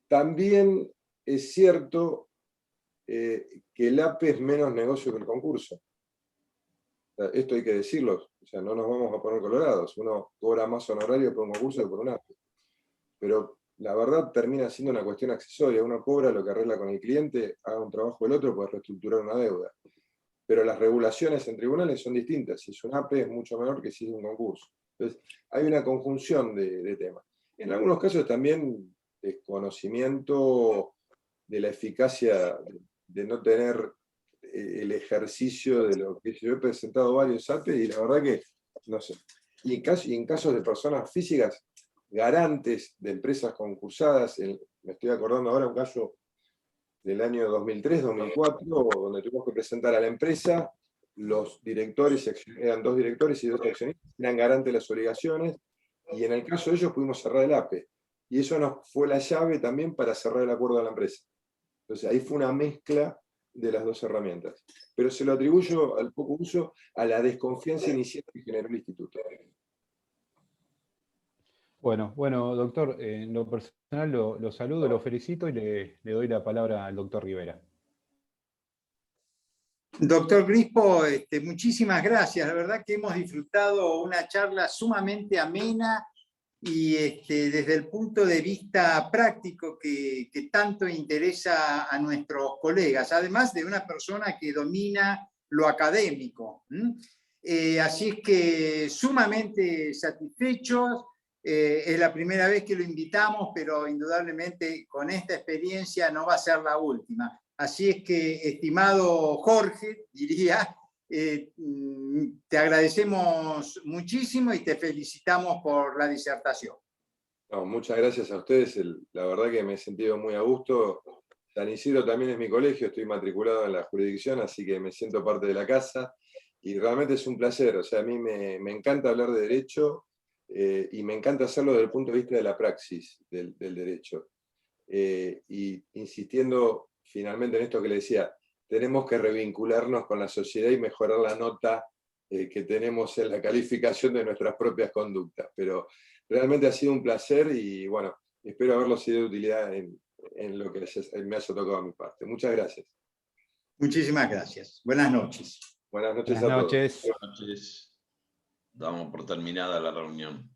También es cierto que el APE es menos negocio que el concurso. Esto hay que decirlo, o sea, no nos vamos a poner colorados. Uno cobra más honorario por un concurso que por un APE. Pero la verdad termina siendo una cuestión accesoria. Uno cobra lo que arregla con el cliente, haga un trabajo el otro, puede reestructurar una deuda. Pero las regulaciones en tribunales son distintas. Si es un APE es mucho menor que si es un concurso. Entonces, hay una conjunción de temas. En algunos casos también desconocimiento de la eficacia de no tener el ejercicio de lo que yo he presentado varios APE, y la verdad que, no sé. Y en casos de personas físicas, garantes de empresas concursadas, me estoy acordando ahora un caso del año 2003-2004, donde tuvimos que presentar a la empresa, los directores, eran 2 directores y 2 accionistas, eran garantes de las obligaciones, y en el caso de ellos pudimos cerrar el APE. Y eso nos fue la llave también para cerrar el acuerdo de la empresa. Entonces ahí fue una mezcla de las 2 herramientas. Pero se lo atribuyo al poco uso, a la desconfianza inicial que generó el instituto. Bueno, doctor, en lo personal lo saludo, lo felicito y le doy la palabra al doctor Rivera. Doctor Grispo, muchísimas gracias. La verdad que hemos disfrutado una charla sumamente amena y desde el punto de vista práctico que tanto interesa a nuestros colegas, además de una persona que domina lo académico. Así es que sumamente satisfechos. Es la primera vez que lo invitamos, pero indudablemente con esta experiencia no va a ser la última. Así es que, estimado Jorge, diría, te agradecemos muchísimo y te felicitamos por la disertación. No, muchas gracias a ustedes, la verdad que me he sentido muy a gusto. San Isidro también es mi colegio, estoy matriculado en la jurisdicción, así que me siento parte de la casa y realmente es un placer. O sea, a mí me encanta hablar de derecho y me encanta hacerlo desde el punto de vista de la praxis del derecho. Y insistiendo finalmente en esto que le decía, tenemos que revincularnos con la sociedad y mejorar la nota que tenemos en la calificación de nuestras propias conductas. Pero realmente ha sido un placer y bueno, espero haberlo sido de utilidad en lo que me haya tocado a mi parte. Muchas gracias. Muchísimas gracias. Buenas noches. Buenas noches Buenas a todos. noches. Buenas noches. Damos por terminada la reunión.